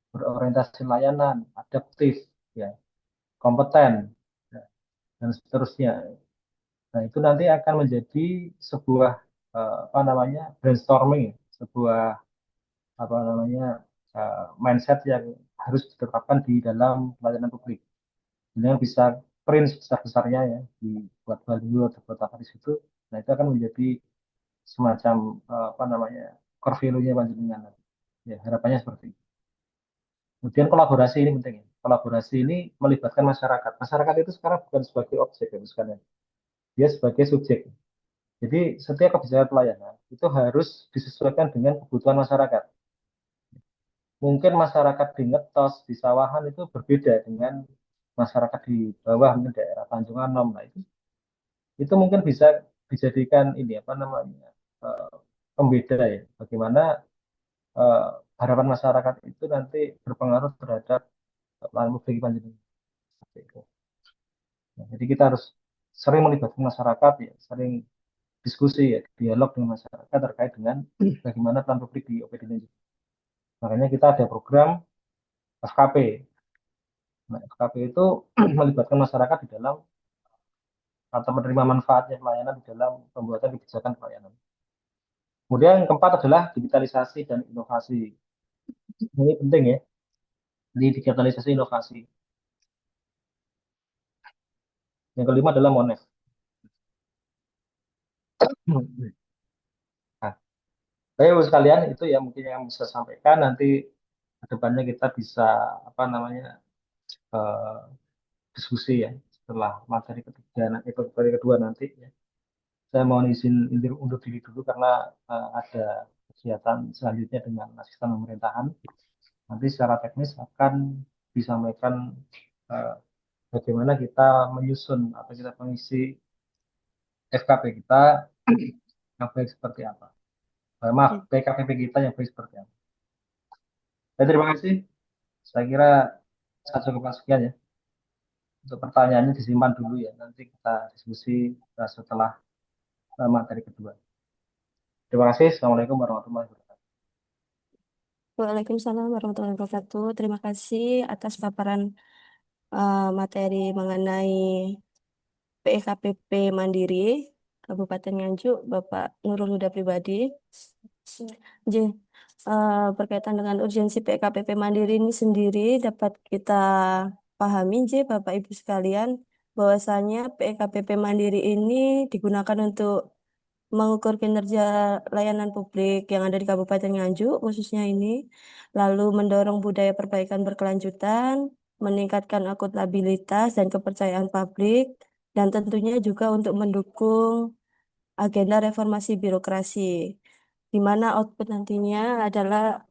berorientasi layanan, adaptif, ya, kompeten, ya, dan seterusnya. Nah, itu nanti akan menjadi sebuah apa namanya brainstorming, sebuah apa namanya mindset yang harus ditetapkan di dalam pelayanan publik. Dengan bisa print besar-besarnya ya, dibuat baliho atau buat apa di situ. Nah, itu akan menjadi semacam apa namanya core value-nya panjenengan. Ya, harapannya seperti itu. Kemudian kolaborasi ini penting ya. Kolaborasi ini melibatkan masyarakat. Masyarakat itu sekarang bukan sebagai objek ya, sekalian. Dia sebagai subjek. Jadi setiap kebijakan pelayanan itu harus disesuaikan dengan kebutuhan masyarakat. Mungkin masyarakat di ngetos, di sawahan itu berbeda dengan masyarakat di bawah mungkin daerah Tanjung Anom. Nah, itu mungkin bisa dijadikan ini apa namanya eh, pembeda ya. Bagaimana eh, harapan masyarakat itu nanti berpengaruh terhadap pelayanan publik panjenengan. Seperti itu. Nah, jadi kita harus sering melibatkan masyarakat ya, sering diskusi ya, dialog dengan masyarakat terkait dengan bagaimana peran publik di OPD ini. Makanya kita ada program FKP. Nah, FKP itu melibatkan masyarakat di dalam atau menerima manfaatnya pelayanan di dalam pembuatan kebijakan pelayanan. Kemudian yang keempat adalah digitalisasi dan inovasi. Ini penting ya, di digitalisasi inovasi. Yang kelima adalah Monef. Nah, baik sekalian itu ya mungkin yang bisa sampaikan nanti ke depannya kita bisa apa namanya eh, diskusi ya setelah materi ketiga, materi kedua nanti ya. Saya mohon izin undur diri dulu karena ada kegiatan selanjutnya dengan asisten pemerintahan. Nanti secara teknis akan disampaikan eh, bagaimana kita menyusun atau kita mengisi FKP kita yang baik seperti apa. Maaf, PKPP kita yang baik seperti apa. Terima kasih. Saya kira saya cukup sekian ya. Untuk pertanyaannya disimpan dulu ya. Nanti kita diskusi setelah materi kedua. Terima kasih. Assalamualaikum warahmatullahi wabarakatuh. Waalaikumsalam warahmatullahi wabarakatuh. Terima kasih atas paparan materi mengenai PKPP Mandiri Kabupaten Nganjuk, Bapak Nurul Huda Pribadi. J, berkaitan dengan urgensi PKPP Mandiri ini sendiri dapat kita pahami, J, Bapak Ibu sekalian, bahwasanya PKPP Mandiri ini digunakan untuk mengukur kinerja layanan publik yang ada di Kabupaten Nganjuk, khususnya ini, lalu mendorong budaya perbaikan berkelanjutan, meningkatkan akuntabilitas dan kepercayaan publik, dan tentunya juga untuk mendukung agenda reformasi birokrasi, di mana output nantinya adalah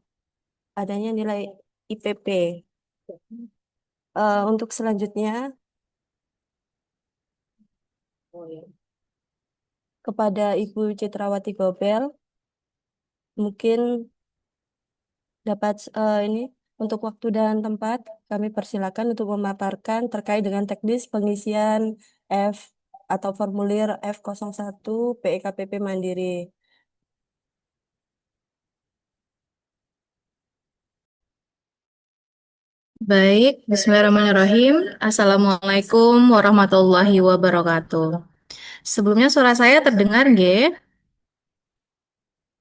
adanya nilai IPP. Untuk selanjutnya, kepada Ibu Citrawati Gobel, mungkin dapat ini untuk waktu dan tempat kami persilakan untuk memaparkan terkait dengan teknis pengisian F atau formulir F01 PEKPP Mandiri. Baik, Bismillahirrahmanirrahim. Assalamualaikum warahmatullahi wabarakatuh. Sebelumnya suara saya terdengar, nggih?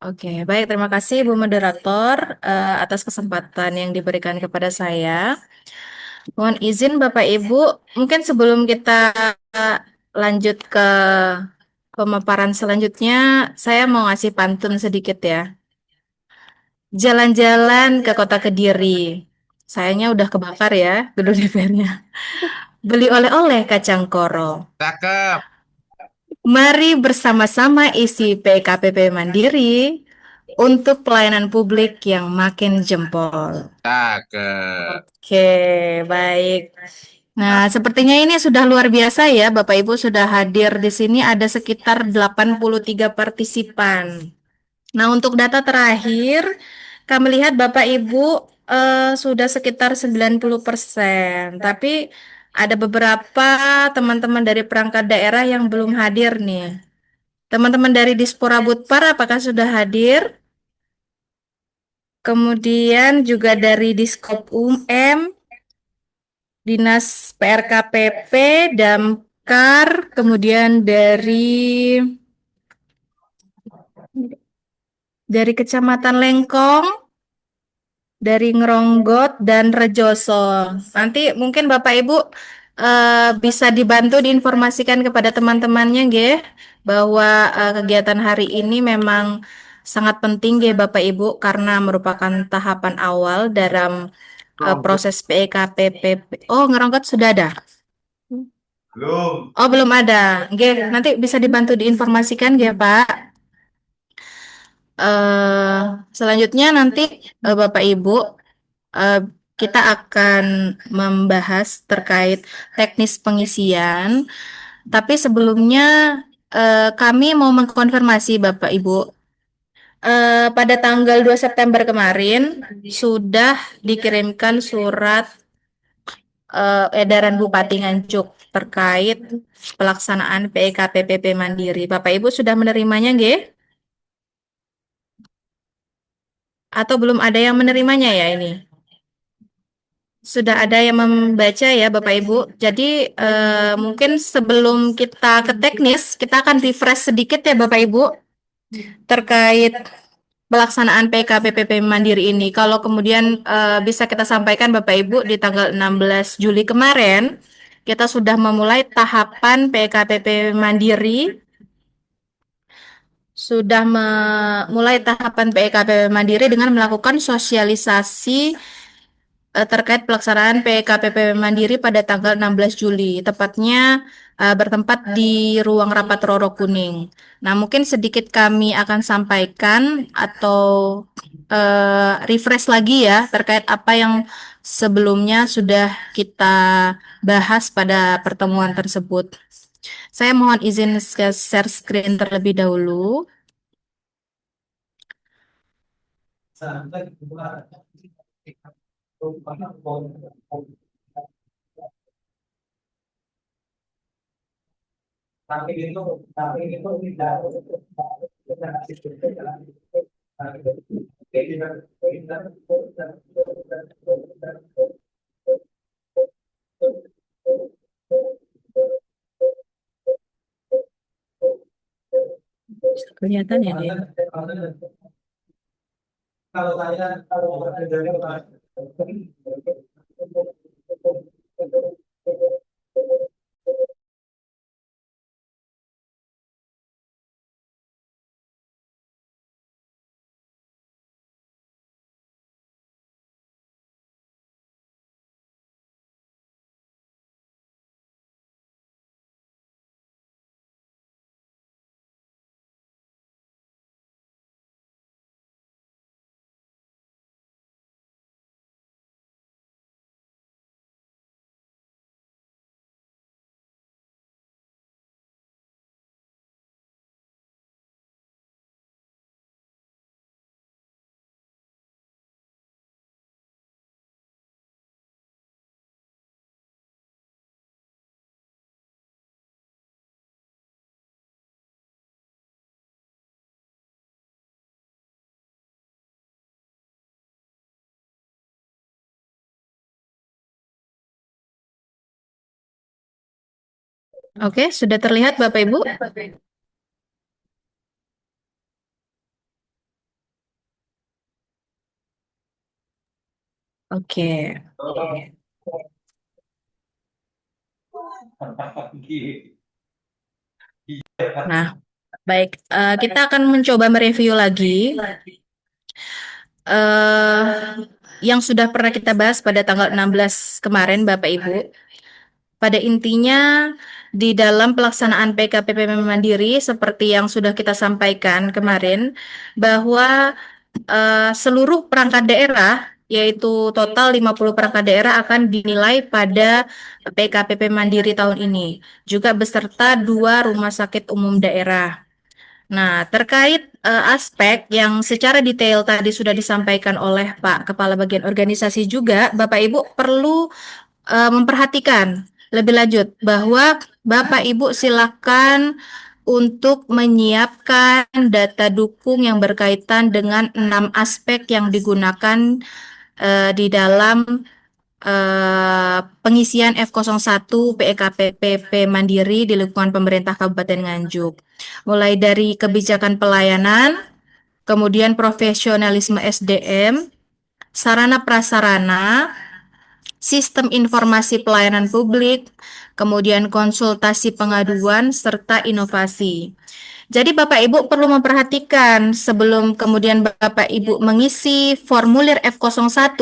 Oke, baik. Terima kasih Bu Moderator atas kesempatan yang diberikan kepada saya. Mohon izin Bapak Ibu, mungkin sebelum kita lanjut ke pemaparan selanjutnya, saya mau ngasih pantun sedikit ya. Jalan-jalan ke kota Kediri. Sayangnya udah kebakar ya gedung DPR-nya. Beli oleh-oleh kacang koro. Cakep. Mari bersama-sama isi PKPP Mandiri untuk pelayanan publik yang makin jempol. Cakep. Oke, baik. Nah, sepertinya ini sudah luar biasa ya, Bapak Ibu sudah hadir di sini ada sekitar 83 partisipan. Nah, untuk data terakhir, kami lihat Bapak Ibu sudah sekitar 90%. Tapi ada beberapa teman-teman dari perangkat daerah yang belum hadir nih. Teman-teman dari Dispora Budpar apakah sudah hadir? Kemudian juga dari Diskop UM, Dinas PRKPP, Damkar, kemudian dari Kecamatan Lengkong, dari Ngeronggot dan Rejoso. Nanti mungkin Bapak Ibu bisa dibantu diinformasikan kepada teman-temannya nggih bahwa kegiatan hari ini memang sangat penting nggih Bapak Ibu karena merupakan tahapan awal dalam proses PEKPP. Oh, Ngeronggot sudah ada? Belum. Oh, belum ada. Nggih, nanti bisa dibantu diinformasikan nggih Pak. Selanjutnya nanti Bapak Ibu eh, kita akan membahas terkait teknis pengisian. Tapi sebelumnya kami mau mengkonfirmasi Bapak Ibu. Pada tanggal 2 September kemarin sudah dikirimkan surat edaran Bupati Nganjuk terkait pelaksanaan PEKPPP Mandiri. Bapak Ibu sudah menerimanya, nggih? Atau belum ada yang menerimanya ya ini? Sudah ada yang membaca ya Bapak Ibu. Jadi mungkin sebelum kita ke teknis, kita akan refresh sedikit ya Bapak Ibu terkait pelaksanaan PKPPP Mandiri ini. Kalau kemudian bisa kita sampaikan Bapak Ibu di tanggal 16 Juli kemarin, kita sudah memulai tahapan PKPP Mandiri, sudah memulai tahapan PKPP Mandiri dengan melakukan sosialisasi terkait pelaksanaan PKPP Mandiri pada tanggal 16 Juli, tepatnya bertempat di ruang rapat Roro Kuning. Nah, mungkin sedikit kami akan sampaikan atau refresh lagi ya terkait apa yang sebelumnya sudah kita bahas pada pertemuan tersebut. Saya mohon izin share screen terlebih dahulu. Kelihatan ya dia? Oke, sudah terlihat Bapak Ibu? Oke. Nah, baik. Kita akan mencoba mereview lagi eh yang sudah pernah kita bahas pada tanggal 16 kemarin, Bapak Ibu. Pada intinya, di dalam pelaksanaan PKPP Mandiri, seperti yang sudah kita sampaikan kemarin, bahwa seluruh perangkat daerah, yaitu total 50 perangkat daerah akan dinilai pada PKPP Mandiri tahun ini, juga beserta 2 rumah sakit umum daerah. Nah, terkait aspek yang secara detail tadi sudah disampaikan oleh Pak Kepala Bagian Organisasi juga, Bapak Ibu perlu memperhatikan lebih lanjut bahwa Bapak Ibu silakan untuk menyiapkan data dukung yang berkaitan dengan 6 aspek yang digunakan di dalam pengisian F01 PEKPPP Mandiri di lingkungan pemerintah Kabupaten Nganjuk. Mulai dari kebijakan pelayanan, kemudian profesionalisme SDM, sarana prasarana, sistem informasi pelayanan publik, kemudian konsultasi pengaduan, serta inovasi. Jadi Bapak Ibu perlu memperhatikan sebelum kemudian Bapak Ibu mengisi formulir F01,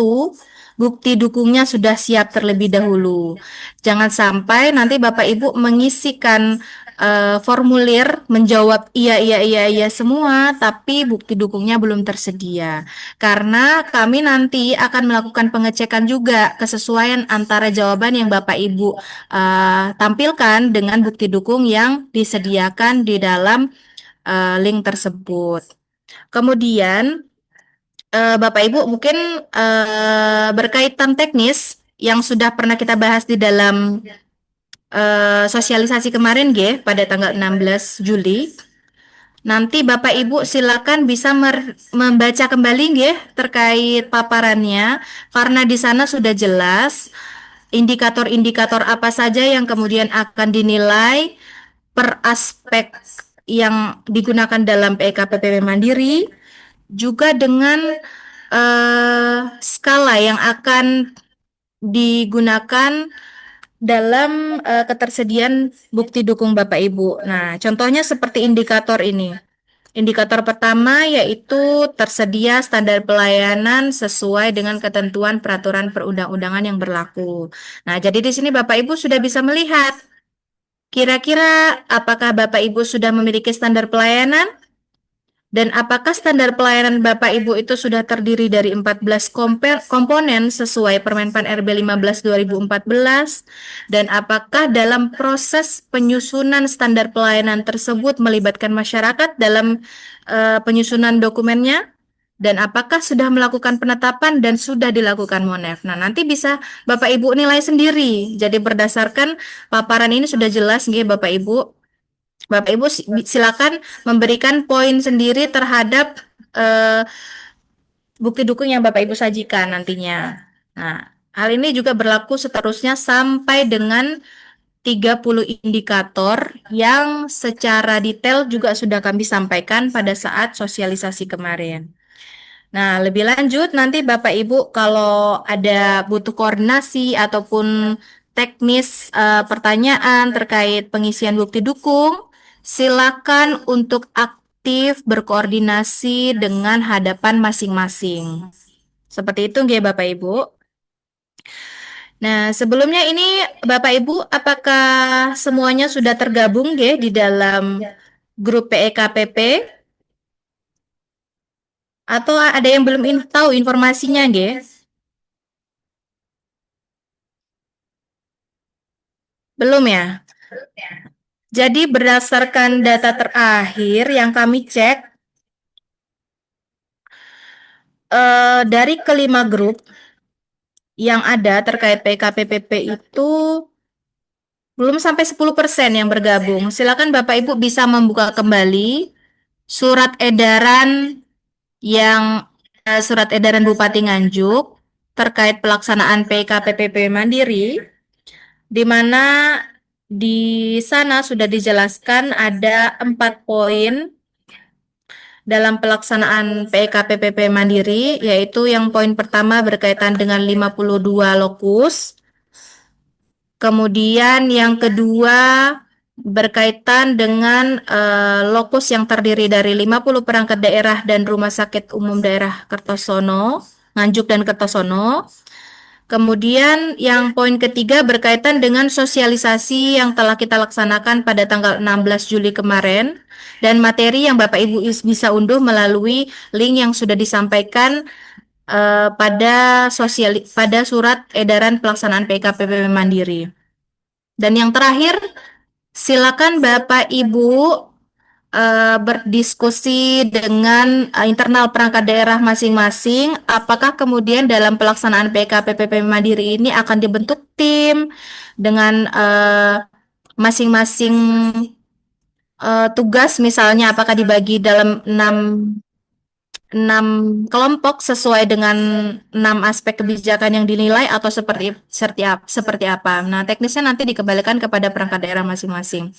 bukti dukungnya sudah siap terlebih dahulu. Jangan sampai nanti Bapak Ibu mengisikan formulir menjawab iya semua, tapi bukti dukungnya belum tersedia. Karena kami nanti akan melakukan pengecekan juga kesesuaian antara jawaban yang Bapak Ibu tampilkan dengan bukti dukung yang disediakan di dalam link tersebut. Kemudian Bapak Ibu mungkin berkaitan teknis yang sudah pernah kita bahas di dalam sosialisasi kemarin pada tanggal 16 Juli. Nanti Bapak Ibu silakan bisa membaca kembali terkait paparannya karena di sana sudah jelas indikator-indikator apa saja yang kemudian akan dinilai per aspek yang digunakan dalam PKPP Mandiri, juga dengan skala yang akan digunakan dalam ketersediaan bukti dukung Bapak Ibu. Nah, contohnya seperti indikator ini. Indikator pertama yaitu tersedia standar pelayanan sesuai dengan ketentuan peraturan perundang-undangan yang berlaku. Nah, jadi di sini Bapak Ibu sudah bisa melihat kira-kira apakah Bapak Ibu sudah memiliki standar pelayanan? Dan apakah standar pelayanan Bapak Ibu itu sudah terdiri dari 14 komponen sesuai Permenpan RB 15 2014? Dan apakah dalam proses penyusunan standar pelayanan tersebut melibatkan masyarakat dalam penyusunan dokumennya? Dan apakah sudah melakukan penetapan dan sudah dilakukan MONEF? Nah, nanti bisa Bapak Ibu nilai sendiri. Jadi berdasarkan paparan ini sudah jelas Bapak Ibu. Bapak Ibu silakan memberikan poin sendiri terhadap bukti dukung yang Bapak Ibu sajikan nantinya. Nah, hal ini juga berlaku seterusnya sampai dengan 30 indikator yang secara detail juga sudah kami sampaikan pada saat sosialisasi kemarin. Nah, lebih lanjut nanti Bapak Ibu kalau ada butuh koordinasi ataupun teknis pertanyaan terkait pengisian bukti dukung, silakan untuk aktif berkoordinasi dengan hadapan masing-masing. Seperti itu Bapak Ibu. Nah, sebelumnya ini Bapak Ibu, apakah semuanya sudah tergabung di dalam grup PEKPP? Atau ada yang belum tahu informasinya Belum ya? Jadi berdasarkan data terakhir yang kami cek, dari kelima grup yang ada terkait PKPPP itu belum sampai 10% yang bergabung. Silakan Bapak Ibu bisa membuka kembali surat edaran surat edaran Bupati Nganjuk terkait pelaksanaan PKPPP Mandiri, di mana di sana sudah dijelaskan ada 4 poin dalam pelaksanaan PEK-PPP Mandiri, yaitu yang poin pertama berkaitan dengan 52 lokus. Kemudian yang kedua berkaitan dengan lokus yang terdiri dari 50 perangkat daerah dan Rumah Sakit Umum Daerah Kertosono, Nganjuk dan Kertosono. Kemudian yang poin ketiga berkaitan dengan sosialisasi yang telah kita laksanakan pada tanggal 16 Juli kemarin dan materi yang Bapak Ibu bisa unduh melalui link yang sudah disampaikan pada surat edaran pelaksanaan PKPP Mandiri. Dan yang terakhir, silakan Bapak Ibu berdiskusi dengan internal perangkat daerah masing-masing, apakah kemudian dalam pelaksanaan PKPPP Mandiri ini akan dibentuk tim dengan masing-masing tugas, misalnya apakah dibagi dalam 6 kelompok sesuai dengan 6 aspek kebijakan yang dinilai atau seperti apa. Nah, teknisnya nanti dikembalikan kepada perangkat daerah masing-masing.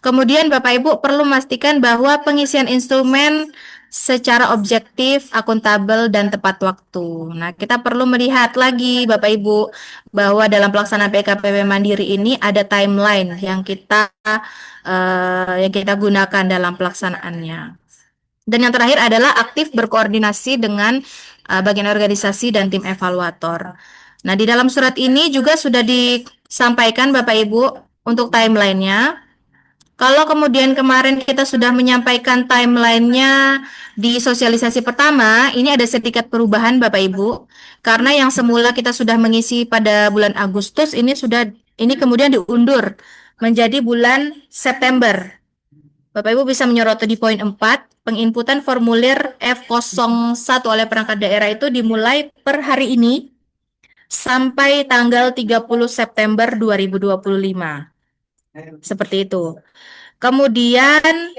Kemudian Bapak Ibu perlu memastikan bahwa pengisian instrumen secara objektif, akuntabel, dan tepat waktu. Nah, kita perlu melihat lagi Bapak Ibu bahwa dalam pelaksanaan PKPP Mandiri ini ada timeline yang kita gunakan dalam pelaksanaannya. Dan yang terakhir adalah aktif berkoordinasi dengan bagian organisasi dan tim evaluator. Nah, di dalam surat ini juga sudah disampaikan Bapak Ibu untuk timelinenya. Kalau kemudian kemarin kita sudah menyampaikan timelinenya di sosialisasi pertama, ini ada sedikit perubahan Bapak Ibu. Karena yang semula kita sudah mengisi pada bulan Agustus, ini kemudian diundur menjadi bulan September. Bapak Ibu bisa menyoroti di poin 4, penginputan formulir F01 oleh perangkat daerah itu dimulai per hari ini sampai tanggal 30 September 2025. Seperti itu. Kemudian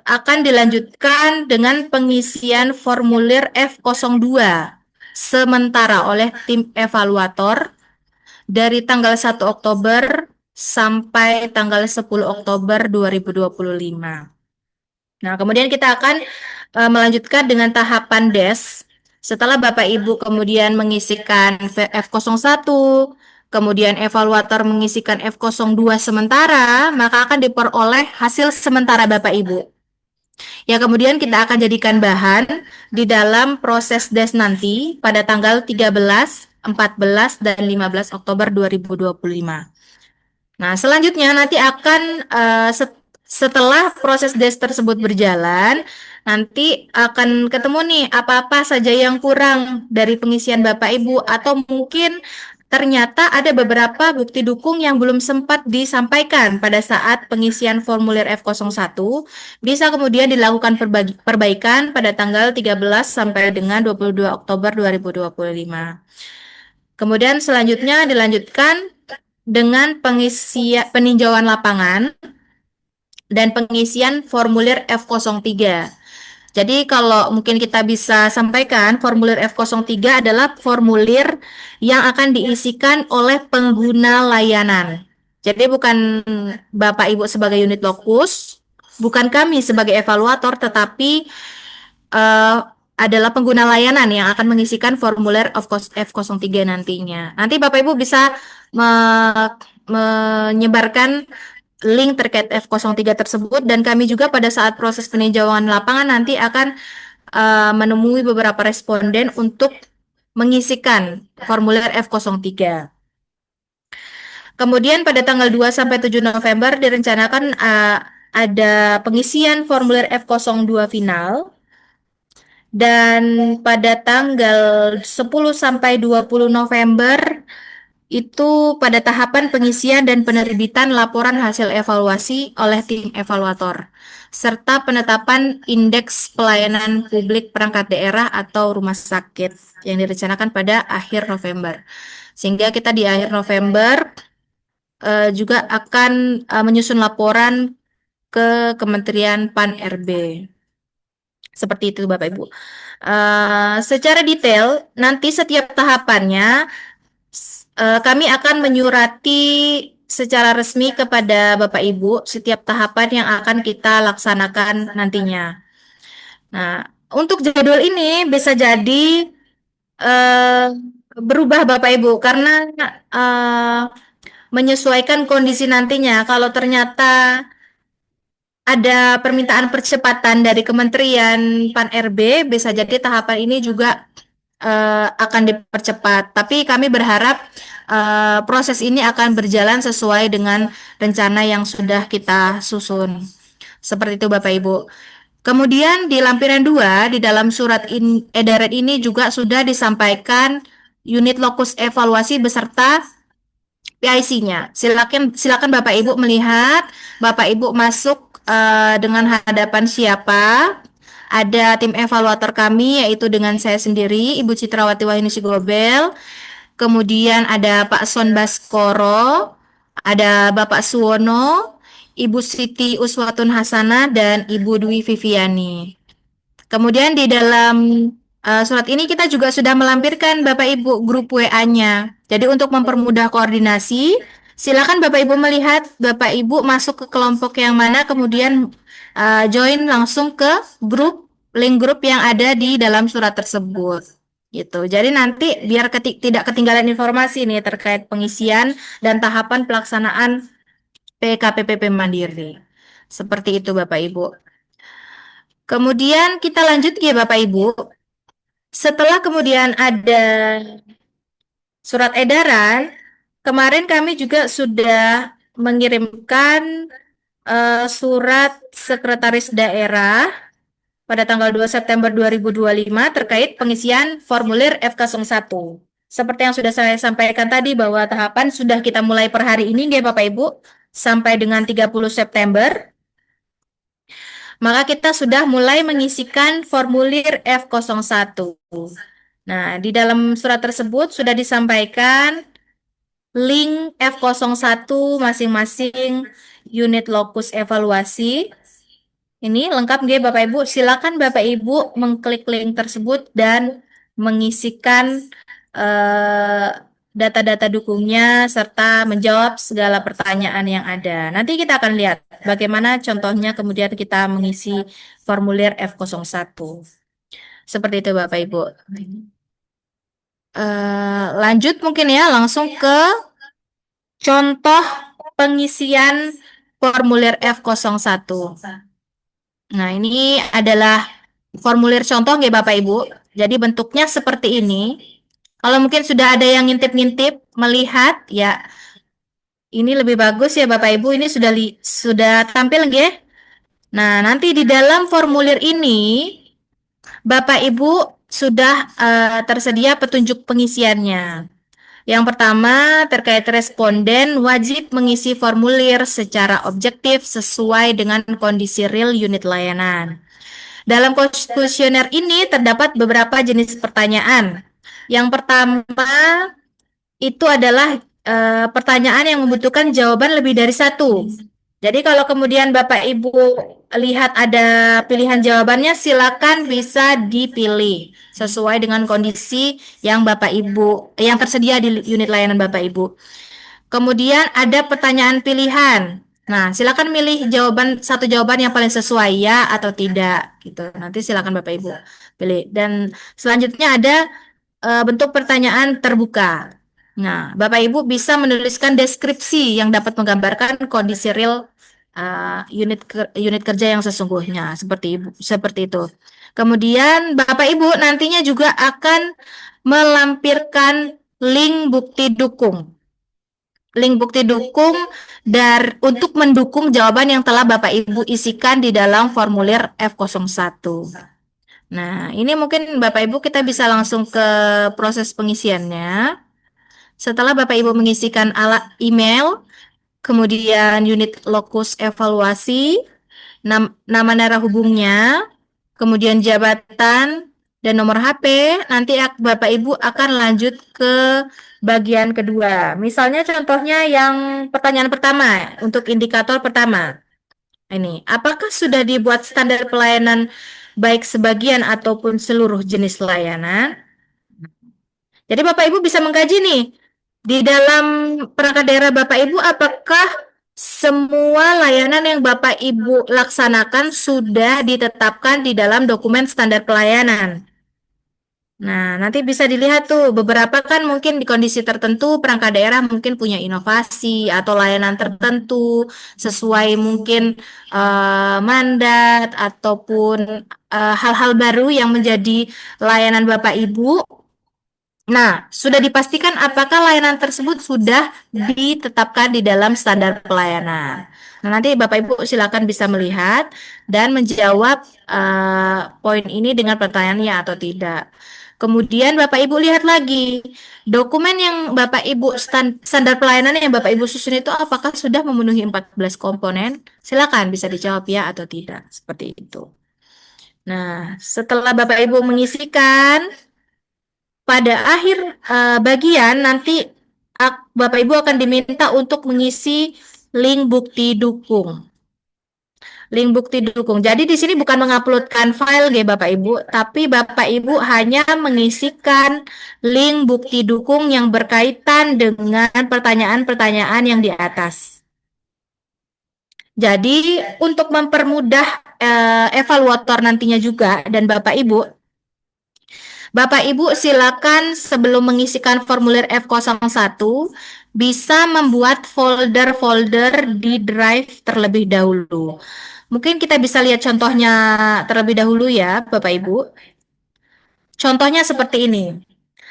akan dilanjutkan dengan pengisian formulir F02 sementara oleh tim evaluator dari tanggal 1 Oktober sampai tanggal 10 Oktober 2025. Nah, kemudian kita akan melanjutkan dengan tahapan DES. Setelah Bapak Ibu kemudian mengisikan F01, kemudian evaluator mengisikan F02 sementara, maka akan diperoleh hasil sementara Bapak Ibu. Ya, kemudian kita akan jadikan bahan di dalam proses DES nanti pada tanggal 13, 14, dan 15 Oktober 2025. Nah, selanjutnya nanti akan setelah proses DES tersebut berjalan, nanti akan ketemu nih apa-apa saja yang kurang dari pengisian Bapak Ibu atau mungkin ternyata ada beberapa bukti dukung yang belum sempat disampaikan pada saat pengisian formulir F01, bisa kemudian dilakukan perbaikan pada tanggal 13 sampai dengan 22 Oktober 2025. Kemudian selanjutnya dilanjutkan dengan peninjauan lapangan dan pengisian formulir F03. Jadi kalau mungkin kita bisa sampaikan, formulir F03 adalah formulir yang akan diisikan oleh pengguna layanan. Jadi bukan Bapak Ibu sebagai unit lokus, bukan kami sebagai evaluator, tetapi adalah pengguna layanan yang akan mengisikan formulir F03 nantinya. Nanti Bapak Ibu bisa menyebarkan link terkait F03 tersebut, dan kami juga pada saat proses peninjauan lapangan nanti akan menemui beberapa responden untuk mengisikan formulir F03. Kemudian pada tanggal 2 sampai 7 November direncanakan ada pengisian formulir F02 final. Dan pada tanggal 10 sampai 20 November itu pada tahapan pengisian dan penerbitan laporan hasil evaluasi oleh tim evaluator, serta penetapan indeks pelayanan publik perangkat daerah atau rumah sakit yang direncanakan pada akhir November. Sehingga kita di akhir November juga akan menyusun laporan ke Kementerian Pan-RB. Seperti itu Bapak Ibu. Secara detail, nanti setiap tahapannya kami akan menyurati secara resmi kepada Bapak Ibu setiap tahapan yang akan kita laksanakan nantinya. Nah, untuk jadwal ini bisa jadi eh, berubah Bapak Ibu karena eh, menyesuaikan kondisi nantinya. Kalau ternyata ada permintaan percepatan dari Kementerian Pan-RB, bisa jadi tahapan ini juga akan dipercepat. Tapi kami berharap proses ini akan berjalan sesuai dengan rencana yang sudah kita susun. Seperti itu Bapak Ibu. Kemudian di lampiran 2 di dalam surat edaran ini juga sudah disampaikan unit lokus evaluasi beserta PIC-nya. Silakan Bapak Ibu melihat, Bapak Ibu masuk dengan hadapan siapa? Ada tim evaluator kami yaitu dengan saya sendiri, Ibu Citrawati Wahyuni Sigobel. Kemudian ada Pak Son Baskoro, ada Bapak Suwono, Ibu Siti Uswatun Hasanah dan Ibu Dwi Viviani. Kemudian di dalam surat ini kita juga sudah melampirkan Bapak Ibu grup WA-nya. Jadi untuk mempermudah koordinasi, silakan Bapak Ibu melihat Bapak Ibu masuk ke kelompok yang mana, kemudian join langsung ke link grup yang ada di dalam surat tersebut. Gitu. Jadi nanti biar tidak ketinggalan informasi nih terkait pengisian dan tahapan pelaksanaan PKPP Mandiri. Seperti itu Bapak Ibu. Kemudian kita lanjut ya Bapak Ibu. Setelah kemudian ada surat edaran, kemarin kami juga sudah mengirimkan surat sekretaris daerah pada tanggal 2 September 2025 terkait pengisian formulir FK01. Seperti yang sudah saya sampaikan tadi bahwa tahapan sudah kita mulai per hari ini ya Bapak Ibu sampai dengan 30 September. Maka kita sudah mulai mengisikan formulir F01. Nah, di dalam surat tersebut sudah disampaikan link F01 masing-masing unit lokus evaluasi. Ini lengkap nggih Bapak Ibu. Silakan Bapak Ibu mengklik link tersebut dan mengisikan data-data dukungnya serta menjawab segala pertanyaan yang ada. Nanti kita akan lihat bagaimana contohnya kemudian kita mengisi formulir F01. Seperti itu Bapak Ibu. Lanjut mungkin ya langsung ke contoh pengisian formulir F01. Nah, ini adalah formulir contoh ya Bapak Ibu. Jadi bentuknya seperti ini. Kalau mungkin sudah ada yang ngintip-ngintip melihat ya, ini lebih bagus ya Bapak Ibu. Ini sudah tampil nggih? Nah, nanti di dalam formulir ini Bapak Ibu sudah tersedia petunjuk pengisiannya. Yang pertama, terkait responden wajib mengisi formulir secara objektif sesuai dengan kondisi real unit layanan. Dalam kuesioner ini terdapat beberapa jenis pertanyaan. Yang pertama itu adalah pertanyaan yang membutuhkan jawaban lebih dari satu. Jadi kalau kemudian Bapak Ibu lihat ada pilihan jawabannya, silakan bisa dipilih sesuai dengan kondisi yang Bapak Ibu yang tersedia di unit layanan Bapak Ibu. Kemudian ada pertanyaan pilihan. Nah, silakan milih satu jawaban yang paling sesuai ya atau tidak gitu. Nanti silakan Bapak Ibu pilih. Dan selanjutnya ada bentuk pertanyaan terbuka. Nah, Bapak Ibu bisa menuliskan deskripsi yang dapat menggambarkan kondisi real unit kerja yang sesungguhnya seperti itu. Kemudian Bapak Ibu nantinya juga akan melampirkan link bukti dukung. Link bukti dukung untuk mendukung jawaban yang telah Bapak Ibu isikan di dalam formulir F01. Nah, ini mungkin Bapak Ibu kita bisa langsung ke proses pengisiannya. Setelah Bapak Ibu mengisikan email, kemudian unit lokus evaluasi, nama narahubungnya, kemudian jabatan, dan nomor HP, nanti Bapak Ibu akan lanjut ke bagian kedua. Misalnya contohnya yang pertanyaan pertama, untuk indikator pertama. Ini, apakah sudah dibuat standar pelayanan baik sebagian ataupun seluruh jenis layanan? Jadi Bapak Ibu bisa mengkaji nih, Di dalam perangkat daerah Bapak Ibu, apakah semua layanan yang Bapak Ibu laksanakan sudah ditetapkan di dalam dokumen standar pelayanan? Nah, nanti bisa dilihat tuh, beberapa kan mungkin di kondisi tertentu perangkat daerah mungkin punya inovasi atau layanan tertentu sesuai mungkin mandat ataupun hal-hal baru yang menjadi layanan Bapak Ibu. Nah, sudah dipastikan apakah layanan tersebut sudah ditetapkan di dalam standar pelayanan. Nah, nanti Bapak Ibu silakan bisa melihat dan menjawab poin ini dengan pertanyaan ya atau tidak. Kemudian Bapak Ibu lihat lagi, dokumen yang Bapak Ibu standar pelayanan yang Bapak Ibu susun itu apakah sudah memenuhi 14 komponen? Silakan bisa dijawab ya atau tidak, seperti itu. Nah, setelah Bapak Ibu mengisikan, pada akhir bagian nanti Bapak Ibu akan diminta untuk mengisi link bukti dukung. Link bukti dukung. Jadi di sini bukan menguploadkan file ya Bapak Ibu, tapi Bapak Ibu hanya mengisikan link bukti dukung yang berkaitan dengan pertanyaan-pertanyaan yang di atas. Jadi untuk mempermudah evaluator nantinya juga dan Bapak Ibu silakan sebelum mengisikan formulir F01 bisa membuat folder-folder di Drive terlebih dahulu. Mungkin kita bisa lihat contohnya terlebih dahulu ya, Bapak Ibu. Contohnya seperti ini.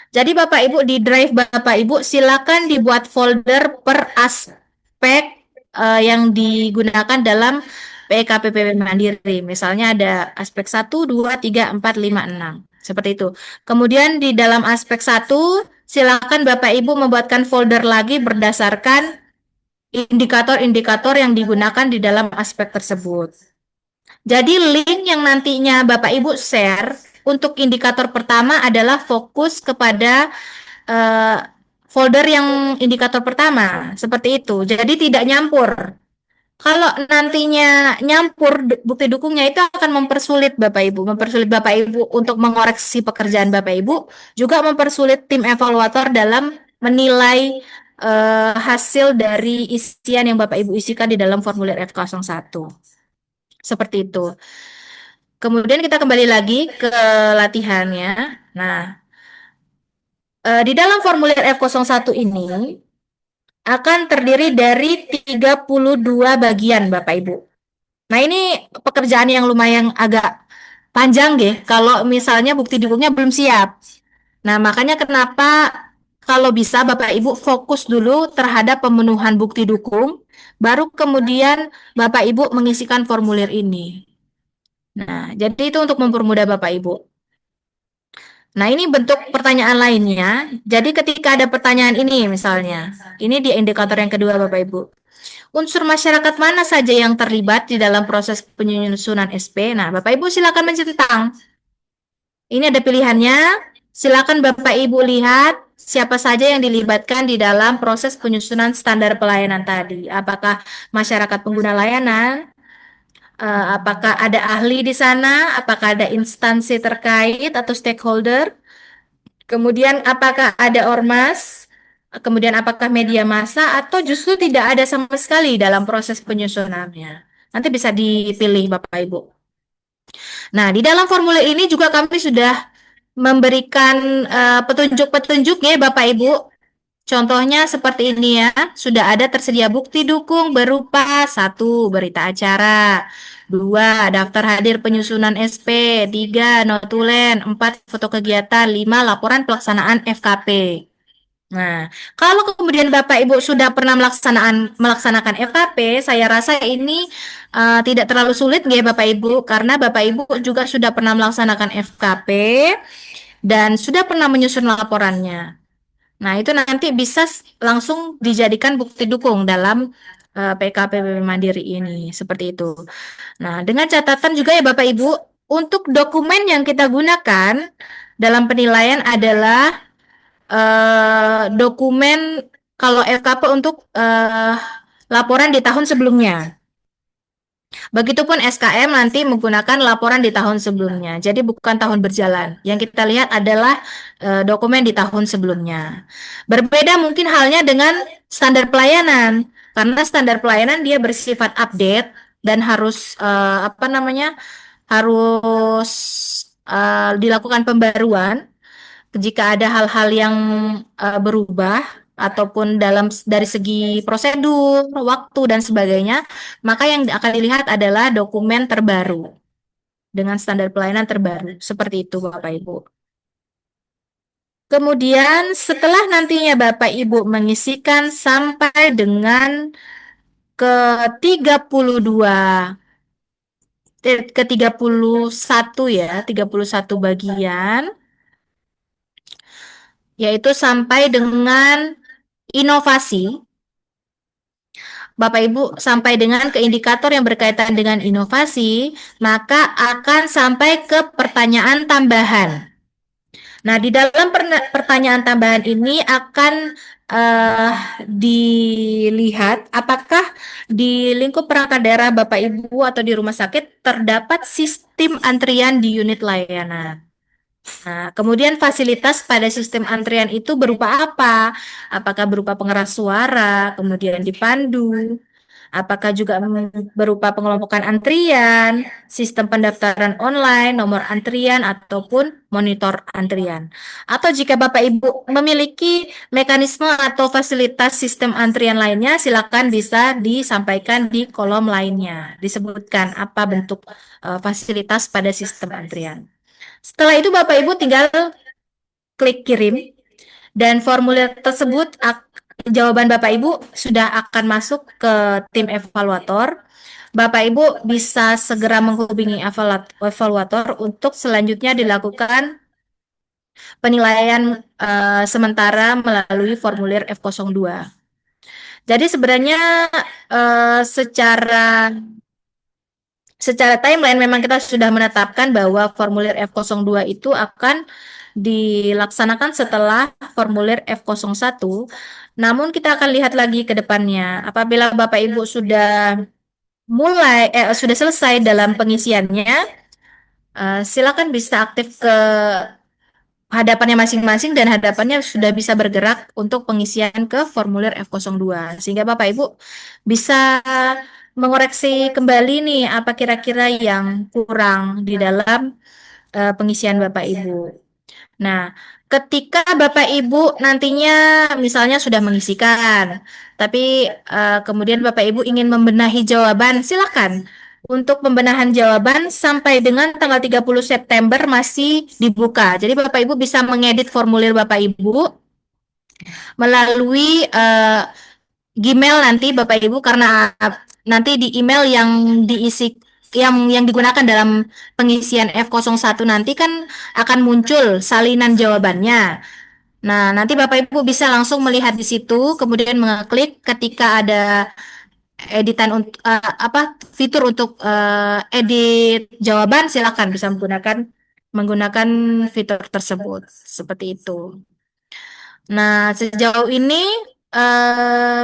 Jadi Bapak Ibu di Drive Bapak Ibu silakan dibuat folder per aspek yang digunakan dalam PKPP Mandiri. Misalnya ada aspek 1, 2, 3, 4, 5, 6. Seperti itu. Kemudian di dalam aspek 1 silakan Bapak Ibu membuatkan folder lagi berdasarkan indikator-indikator yang digunakan di dalam aspek tersebut. Jadi link yang nantinya Bapak Ibu share untuk indikator pertama adalah fokus kepada folder yang indikator pertama, seperti itu. Jadi tidak nyampur. Kalau nantinya nyampur bukti dukungnya itu akan mempersulit Bapak Ibu, untuk mengoreksi pekerjaan Bapak Ibu, juga mempersulit tim evaluator dalam menilai hasil dari isian yang Bapak Ibu isikan di dalam formulir F01. Seperti itu. Kemudian kita kembali lagi ke latihannya. Nah, di dalam formulir F01 ini akan terdiri dari 32 bagian Bapak Ibu. Nah, ini pekerjaan yang lumayan agak panjang ya, kalau misalnya bukti dukungnya belum siap. Nah, makanya kenapa kalau bisa Bapak Ibu fokus dulu terhadap pemenuhan bukti dukung, baru kemudian Bapak Ibu mengisikan formulir ini. Nah, jadi itu untuk mempermudah Bapak Ibu. Nah, ini bentuk pertanyaan lainnya. Jadi ketika ada pertanyaan ini misalnya, ini di indikator yang kedua Bapak Ibu. Unsur masyarakat mana saja yang terlibat di dalam proses penyusunan SP? Nah, Bapak Ibu silakan mencentang. Ini ada pilihannya. Silakan Bapak Ibu lihat siapa saja yang dilibatkan di dalam proses penyusunan standar pelayanan tadi. Apakah masyarakat pengguna layanan? Apakah ada ahli di sana? Apakah ada instansi terkait atau stakeholder? Kemudian apakah ada ormas? Kemudian apakah media massa atau justru tidak ada sama sekali dalam proses penyusunannya? Nanti bisa dipilih Bapak Ibu. Nah, di dalam formulir ini juga kami sudah memberikan petunjuk-petunjuk ya Bapak Ibu. Contohnya seperti ini ya, sudah ada tersedia bukti dukung berupa 1. Berita acara, 2. Daftar hadir penyusunan SP, 3. Notulen, 4. Foto kegiatan, 5. Laporan pelaksanaan FKP. Nah, kalau kemudian Bapak Ibu sudah pernah melaksanakan FKP, saya rasa ini tidak terlalu sulit ya Bapak Ibu, karena Bapak Ibu juga sudah pernah melaksanakan FKP dan sudah pernah menyusun laporannya. Nah, itu nanti bisa langsung dijadikan bukti dukung dalam PKPP Mandiri ini, seperti itu. Nah, dengan catatan juga ya Bapak Ibu, untuk dokumen yang kita gunakan dalam penilaian adalah dokumen kalau FKP untuk laporan di tahun sebelumnya. Begitupun SKM nanti menggunakan laporan di tahun sebelumnya. Jadi bukan tahun berjalan. Yang kita lihat adalah dokumen di tahun sebelumnya. Berbeda mungkin halnya dengan standar pelayanan. Karena standar pelayanan dia bersifat update dan harus harus dilakukan pembaruan jika ada hal-hal yang berubah ataupun dari segi prosedur, waktu dan sebagainya, maka yang akan dilihat adalah dokumen terbaru dengan standar pelayanan terbaru. Seperti itu, Bapak Ibu. Kemudian setelah nantinya Bapak Ibu mengisikan sampai dengan ke 32 ke 31 ya, 31 bagian, yaitu sampai dengan inovasi. Bapak Ibu sampai dengan ke indikator yang berkaitan dengan inovasi, maka akan sampai ke pertanyaan tambahan. Nah, di dalam pertanyaan tambahan ini akan dilihat apakah di lingkup perangkat daerah Bapak Ibu atau di rumah sakit terdapat sistem antrian di unit layanan. Nah, kemudian fasilitas pada sistem antrian itu berupa apa? Apakah berupa pengeras suara, kemudian dipandu, apakah juga berupa pengelompokan antrian, sistem pendaftaran online, nomor antrian, ataupun monitor antrian. Atau jika Bapak Ibu memiliki mekanisme atau fasilitas sistem antrian lainnya, silakan bisa disampaikan di kolom lainnya. Disebutkan apa bentuk fasilitas pada sistem antrian. Setelah itu Bapak Ibu tinggal klik kirim dan formulir tersebut jawaban Bapak Ibu sudah akan masuk ke tim evaluator. Bapak Ibu bisa segera menghubungi evaluator untuk selanjutnya dilakukan penilaian sementara melalui formulir F02. Jadi sebenarnya secara timeline memang kita sudah menetapkan bahwa formulir F02 itu akan dilaksanakan setelah formulir F01. Namun kita akan lihat lagi ke depannya. Apabila Bapak Ibu sudah sudah selesai dalam pengisiannya, silakan bisa aktif ke hadapannya masing-masing dan hadapannya sudah bisa bergerak untuk pengisian ke formulir F02 sehingga Bapak Ibu bisa mengoreksi kembali nih apa kira-kira yang kurang di dalam pengisian Bapak Ibu. Nah, ketika Bapak Ibu nantinya misalnya sudah mengisikan, tapi kemudian Bapak Ibu ingin membenahi jawaban, silakan. Untuk pembenahan jawaban sampai dengan tanggal 30 September masih dibuka. Jadi Bapak Ibu bisa mengedit formulir Bapak Ibu melalui Gmail nanti Bapak Ibu karena nanti di email yang diisi yang digunakan dalam pengisian F01 nanti kan akan muncul salinan jawabannya. Nah, nanti Bapak Ibu bisa langsung melihat di situ, kemudian mengeklik ketika ada editan untuk fitur untuk edit jawaban, silakan bisa menggunakan fitur tersebut seperti itu. Nah, sejauh ini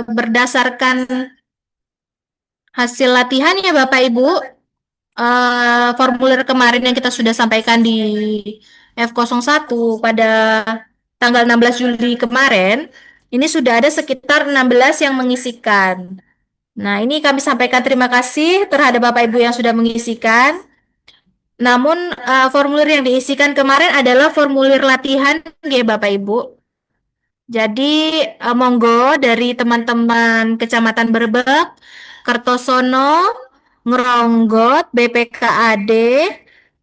berdasarkan hasil latihan ya Bapak Ibu, formulir kemarin yang kita sudah sampaikan di F01 pada tanggal 16 Juli kemarin, ini sudah ada sekitar 16 yang mengisikan. Nah, ini kami sampaikan terima kasih terhadap Bapak Ibu yang sudah mengisikan. Namun, formulir yang diisikan kemarin adalah formulir latihan ya Bapak Ibu. Jadi, monggo dari teman-teman Kecamatan Berbek, Kertosono, Ngeronggot, BPKAD,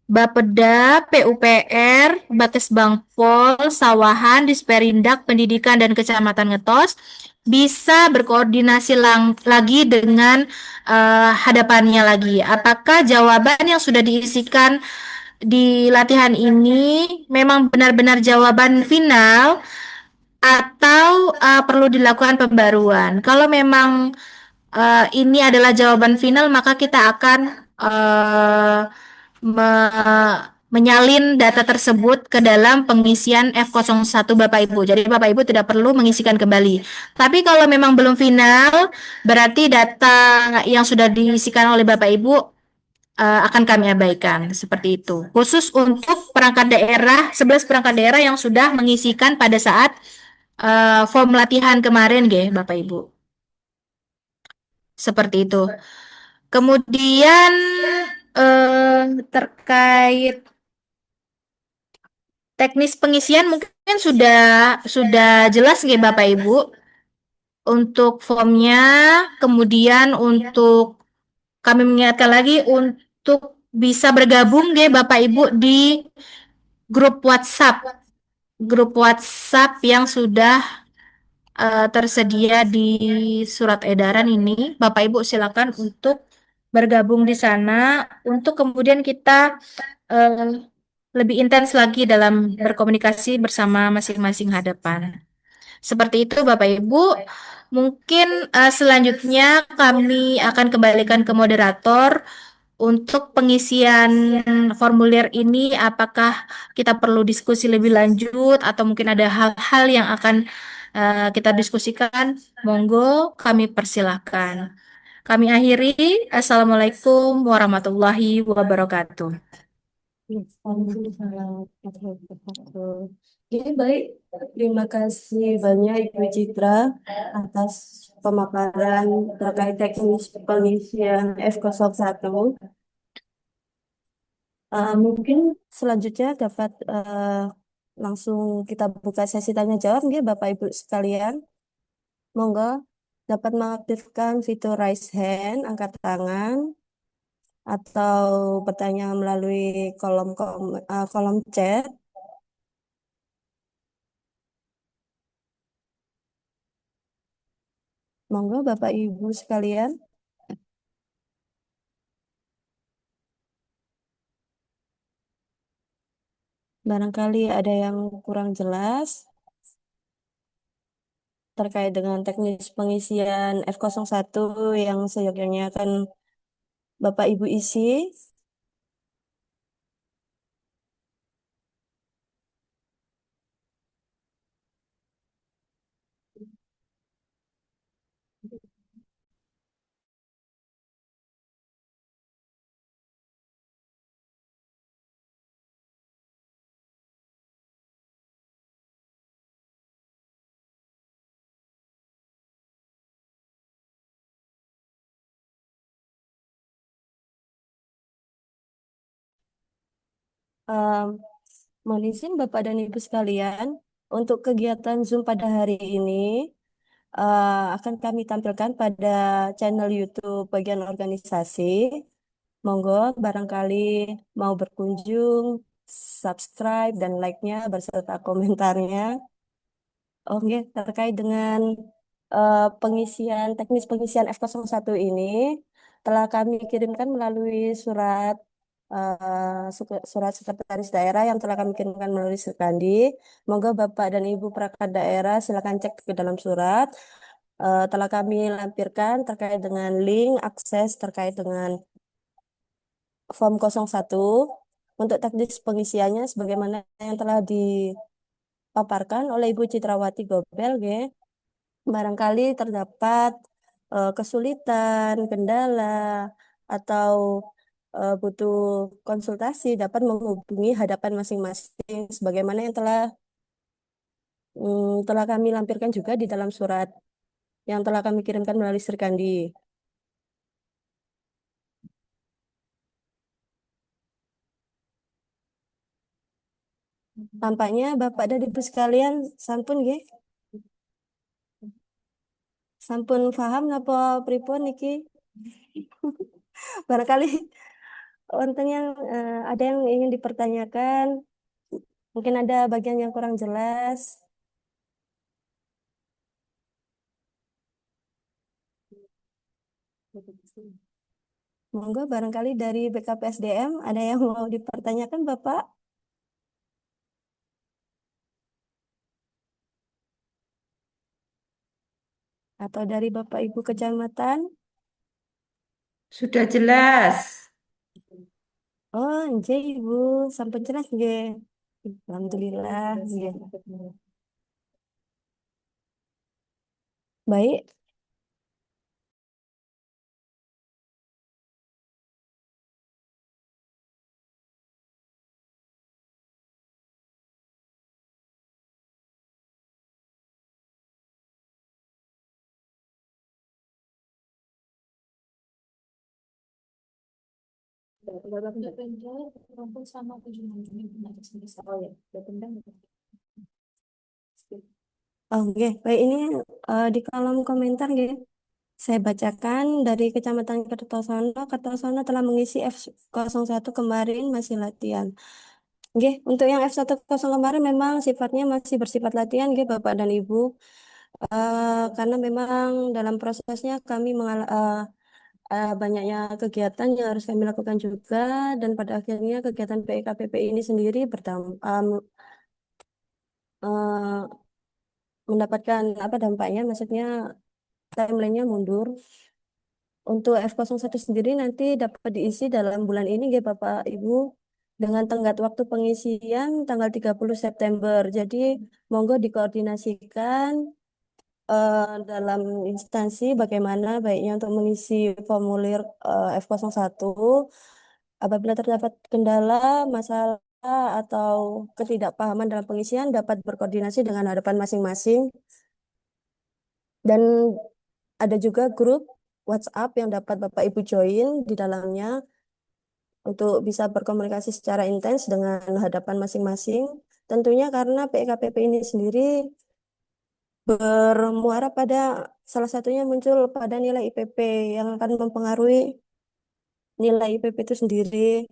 Bapeda, PUPR, Bangpol, Sawahan, Disperindak, Pendidikan dan Kecamatan Ngetos bisa berkoordinasi lagi dengan hadapannya lagi. Apakah jawaban yang sudah diisikan di latihan ini memang benar-benar jawaban final atau perlu dilakukan pembaruan? Kalau memang ini adalah jawaban final, maka kita akan menyalin data tersebut ke dalam pengisian F01 Bapak Ibu. Jadi Bapak Ibu tidak perlu mengisikan kembali. Tapi kalau memang belum final, berarti data yang sudah diisikan oleh Bapak Ibu akan kami abaikan seperti itu. Khusus untuk perangkat daerah, 11 perangkat daerah yang sudah mengisikan pada saat form latihan kemarin, Bapak Ibu. Seperti itu. Kemudian terkait teknis pengisian mungkin sudah jelas nggih Bapak Ibu untuk formnya, kemudian untuk kami mengingatkan lagi untuk bisa bergabung nggih Bapak Ibu di grup WhatsApp yang sudah tersedia di surat edaran ini. Bapak Ibu silakan untuk bergabung di sana untuk kemudian kita eh, lebih intens lagi dalam berkomunikasi bersama masing-masing hadapan. Seperti itu Bapak Ibu. Mungkin selanjutnya kami akan kembalikan ke moderator untuk pengisian formulir ini. Apakah kita perlu diskusi lebih lanjut atau mungkin ada hal-hal yang akan kita diskusikan? Monggo kami persilahkan. Kami akhiri. Assalamualaikum warahmatullahi wabarakatuh. Oke, baik. Terima kasih banyak Ibu Citra atas pemaparan terkait teknis pengisian F01. Mungkin selanjutnya dapat langsung kita buka sesi tanya jawab ya Bapak Ibu sekalian. Monggo dapat mengaktifkan fitur raise hand, angkat tangan, atau bertanya melalui kolom chat. Monggo Bapak Ibu sekalian. Barangkali ada yang kurang jelas terkait dengan teknis pengisian F01 yang seyogyanya akan Bapak Ibu isi. Um, Mohon izin Bapak dan Ibu sekalian, untuk kegiatan Zoom pada hari ini akan kami tampilkan pada channel YouTube bagian organisasi. Monggo barangkali mau berkunjung, subscribe dan like-nya beserta komentarnya. Oke, terkait dengan teknis pengisian F01 ini telah kami kirimkan melalui surat sekretaris daerah yang telah kami kirimkan melalui Sekandi. Moga Bapak dan Ibu perangkat daerah silakan cek ke dalam surat. Telah kami lampirkan terkait dengan link akses terkait dengan form 01 untuk teknis pengisiannya sebagaimana yang telah dipaparkan oleh Ibu Citrawati Gobel, barangkali terdapat kesulitan, kendala, atau butuh konsultasi dapat menghubungi hadapan masing-masing sebagaimana yang telah kami lampirkan juga di dalam surat yang telah kami kirimkan melalui Serkandi. Tampaknya Bapak dan Ibu sekalian sampun nggih? Sampun paham napa pripun niki? Barangkali wonten yang ada yang ingin dipertanyakan, mungkin ada bagian yang kurang jelas. Monggo barangkali dari BKPSDM ada yang mau dipertanyakan Bapak? Atau dari Bapak Ibu Kecamatan? Sudah jelas. Oh, nggih Ibu, sampun jelas nggih. Alhamdulillah nggih. Baik, oh nggih. Baik, ini di kolom komentar nggih. Saya bacakan dari Kecamatan Kertosono. Kertosono telah mengisi F01 kemarin masih latihan. Nggih, untuk yang F10 kemarin memang sifatnya masih bersifat latihan nggih Bapak dan Ibu. Karena memang dalam prosesnya kami banyaknya kegiatan yang harus kami lakukan juga, dan pada akhirnya kegiatan PIKPP ini sendiri mendapatkan apa dampaknya, maksudnya timelinenya mundur. Untuk F01 sendiri nanti dapat diisi dalam bulan ini ya Bapak Ibu, dengan tenggat waktu pengisian tanggal 30 September. Jadi monggo dikoordinasikan dalam instansi bagaimana baiknya untuk mengisi formulir F01. Apabila terdapat kendala, masalah, atau ketidakpahaman dalam pengisian, dapat berkoordinasi dengan hadapan masing-masing. Dan ada juga grup WhatsApp yang dapat Bapak Ibu join di dalamnya untuk bisa berkomunikasi secara intens dengan hadapan masing-masing. Tentunya karena PKPP ini sendiri bermuara pada salah satunya muncul pada nilai IPP yang akan mempengaruhi nilai IPP itu sendiri,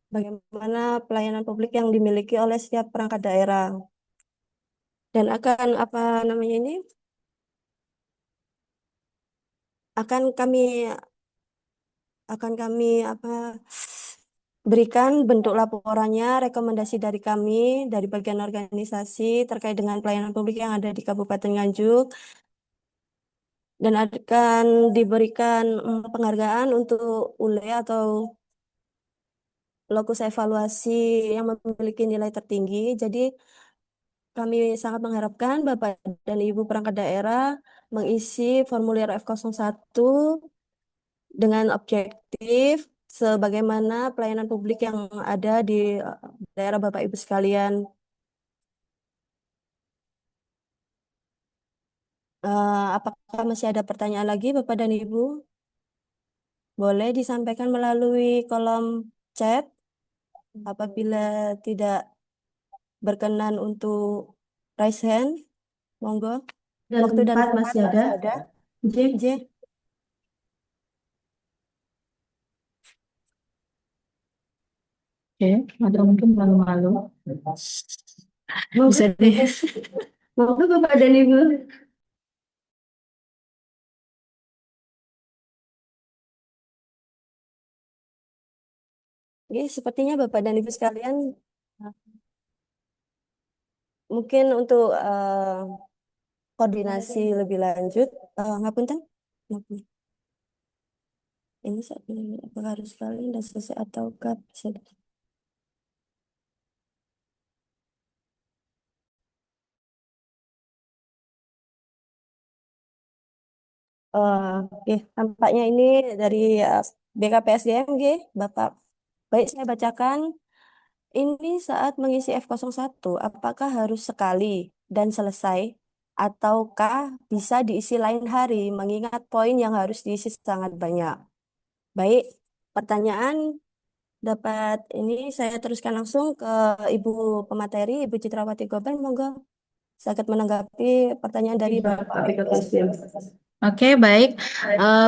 bagaimana pelayanan publik yang dimiliki oleh setiap perangkat daerah. Dan apa namanya ini akan kami akan kami berikan bentuk laporannya, rekomendasi dari kami, dari bagian organisasi terkait dengan pelayanan publik yang ada di Kabupaten Nganjuk, dan akan diberikan penghargaan untuk ULE atau lokus evaluasi yang memiliki nilai tertinggi. Jadi kami sangat mengharapkan Bapak dan Ibu perangkat daerah mengisi formulir F01 dengan objektif sebagaimana pelayanan publik yang ada di daerah Bapak Ibu sekalian. Apakah masih ada pertanyaan lagi Bapak dan Ibu? Boleh disampaikan melalui kolom chat. Apabila tidak berkenan untuk raise hand, monggo. Dan Waktu dan tempat tempat masih ada. J. Oke, ada mungkin malu-malu. Monggo, Bisa deh. monggo Bapak dan Ibu. Oke, sepertinya Bapak dan Ibu sekalian, mungkin untuk koordinasi lebih lanjut, ngapunten, ngapun. Ini saat ini apakah harus sekali dan selesai ataukah bisa oke, tampaknya ini dari BKPSDM, Bapak. Baik, saya bacakan. Ini saat mengisi F01, apakah harus sekali dan selesai, ataukah bisa diisi lain hari, mengingat poin yang harus diisi sangat banyak? Baik, pertanyaan dapat ini saya teruskan langsung ke Ibu pemateri, Ibu Citrawati Goben, monggo sangat menanggapi pertanyaan dari Bapak BKPSDM. Oke, baik.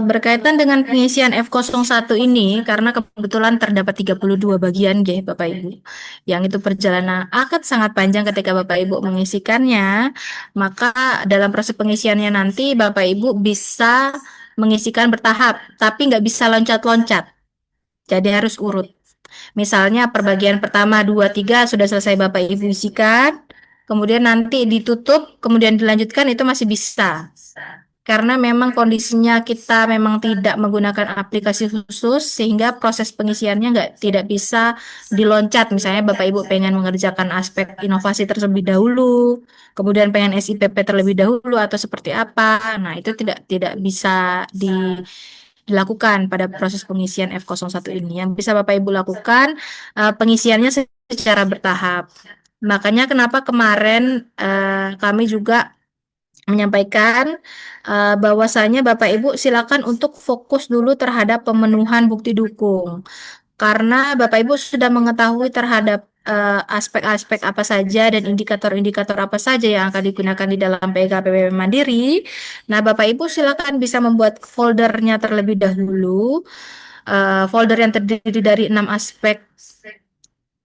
Berkaitan dengan pengisian F01 ini, karena kebetulan terdapat 32 bagian, Bapak Ibu, yang itu perjalanan akan sangat panjang ketika Bapak Ibu mengisikannya, maka dalam proses pengisiannya nanti Bapak Ibu bisa mengisikan bertahap, tapi nggak bisa loncat-loncat. Jadi harus urut. Misalnya perbagian pertama, 2, 3 sudah selesai Bapak Ibu isikan, kemudian nanti ditutup, kemudian dilanjutkan, itu masih bisa. karena memang kondisinya kita memang tidak menggunakan aplikasi khusus sehingga proses pengisiannya tidak bisa diloncat. Misalnya Bapak Ibu pengen mengerjakan aspek inovasi terlebih dahulu, kemudian pengen SIPP terlebih dahulu atau seperti apa. Nah, itu tidak bisa dilakukan pada proses pengisian F01 ini. Yang bisa Bapak Ibu lakukan pengisiannya secara bertahap. Makanya kenapa kemarin kami juga menyampaikan bahwasanya Bapak Ibu silakan untuk fokus dulu terhadap pemenuhan bukti dukung. Karena Bapak Ibu sudah mengetahui terhadap aspek-aspek apa saja dan indikator-indikator apa saja yang akan digunakan di dalam PKPP Mandiri. Nah, Bapak Ibu silakan bisa membuat foldernya terlebih dahulu. Folder yang terdiri dari 6 aspek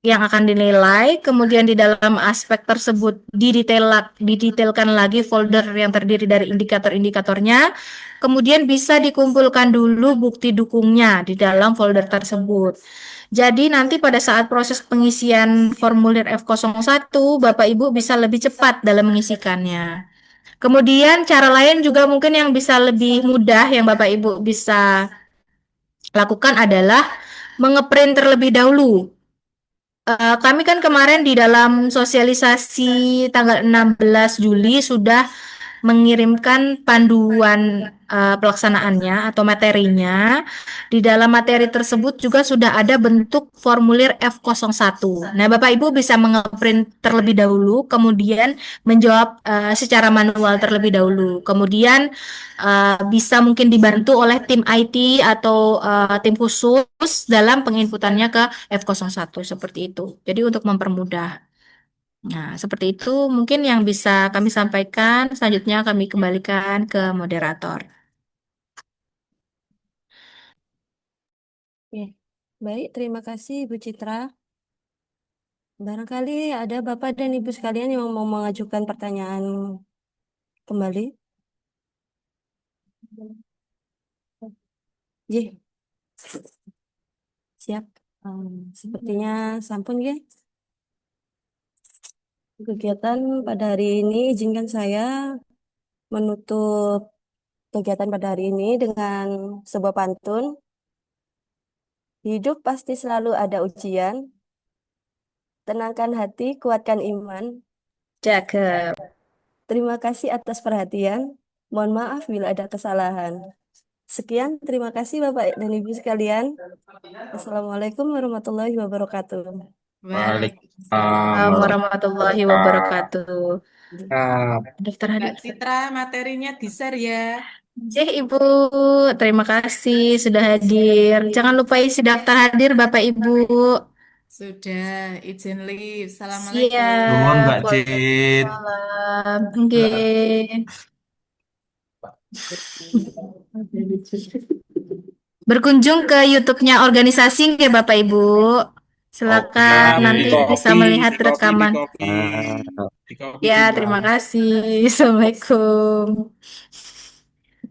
yang akan dinilai, kemudian di dalam aspek tersebut didetailkan lagi folder yang terdiri dari indikator-indikatornya, kemudian bisa dikumpulkan dulu bukti dukungnya di dalam folder tersebut. Jadi nanti pada saat proses pengisian formulir F01, Bapak Ibu bisa lebih cepat dalam mengisikannya. Kemudian cara lain juga mungkin yang bisa lebih mudah yang Bapak Ibu bisa lakukan adalah mengeprint terlebih dahulu. Kami kan kemarin di dalam sosialisasi tanggal 16 Juli sudah mengirimkan panduan pelaksanaannya atau materinya. Di dalam materi tersebut juga sudah ada bentuk formulir F01. Nah, Bapak Ibu bisa mengeprint terlebih dahulu, kemudian menjawab secara manual terlebih dahulu. Kemudian bisa mungkin dibantu oleh tim IT atau tim khusus dalam penginputannya ke F01 seperti itu. Jadi untuk mempermudah. Nah, seperti itu mungkin yang bisa kami sampaikan. Selanjutnya kami kembalikan ke moderator. Oke. Baik, terima kasih Ibu Citra. Barangkali ada Bapak dan Ibu sekalian yang mau mengajukan pertanyaan kembali. J, siap. Sepertinya sampun ya. Kegiatan pada hari ini izinkan saya menutup kegiatan pada hari ini dengan sebuah pantun. Hidup pasti selalu ada ujian. Tenangkan hati, kuatkan iman. Cakep. Terima kasih atas perhatian. Mohon maaf bila ada kesalahan. Sekian, terima kasih Bapak dan Ibu sekalian. Assalamualaikum warahmatullahi wabarakatuh. Waalaikumsalam warahmatullahi wabarakatuh. Daftar Mbak hadir. Citra, materinya di-share ya. Ibu, terima kasih sudah hadir. Jangan lupa isi daftar hadir Bapak Ibu. Sudah, izin live. Siap. Nuwun Mbak Cit. Waalaikumsalam. Oke. Berkunjung ke YouTube-nya organisasi nggih Bapak Ibu. Silakan nanti bisa melihat rekaman. Di kopi. Ya, terima kasih. Assalamualaikum.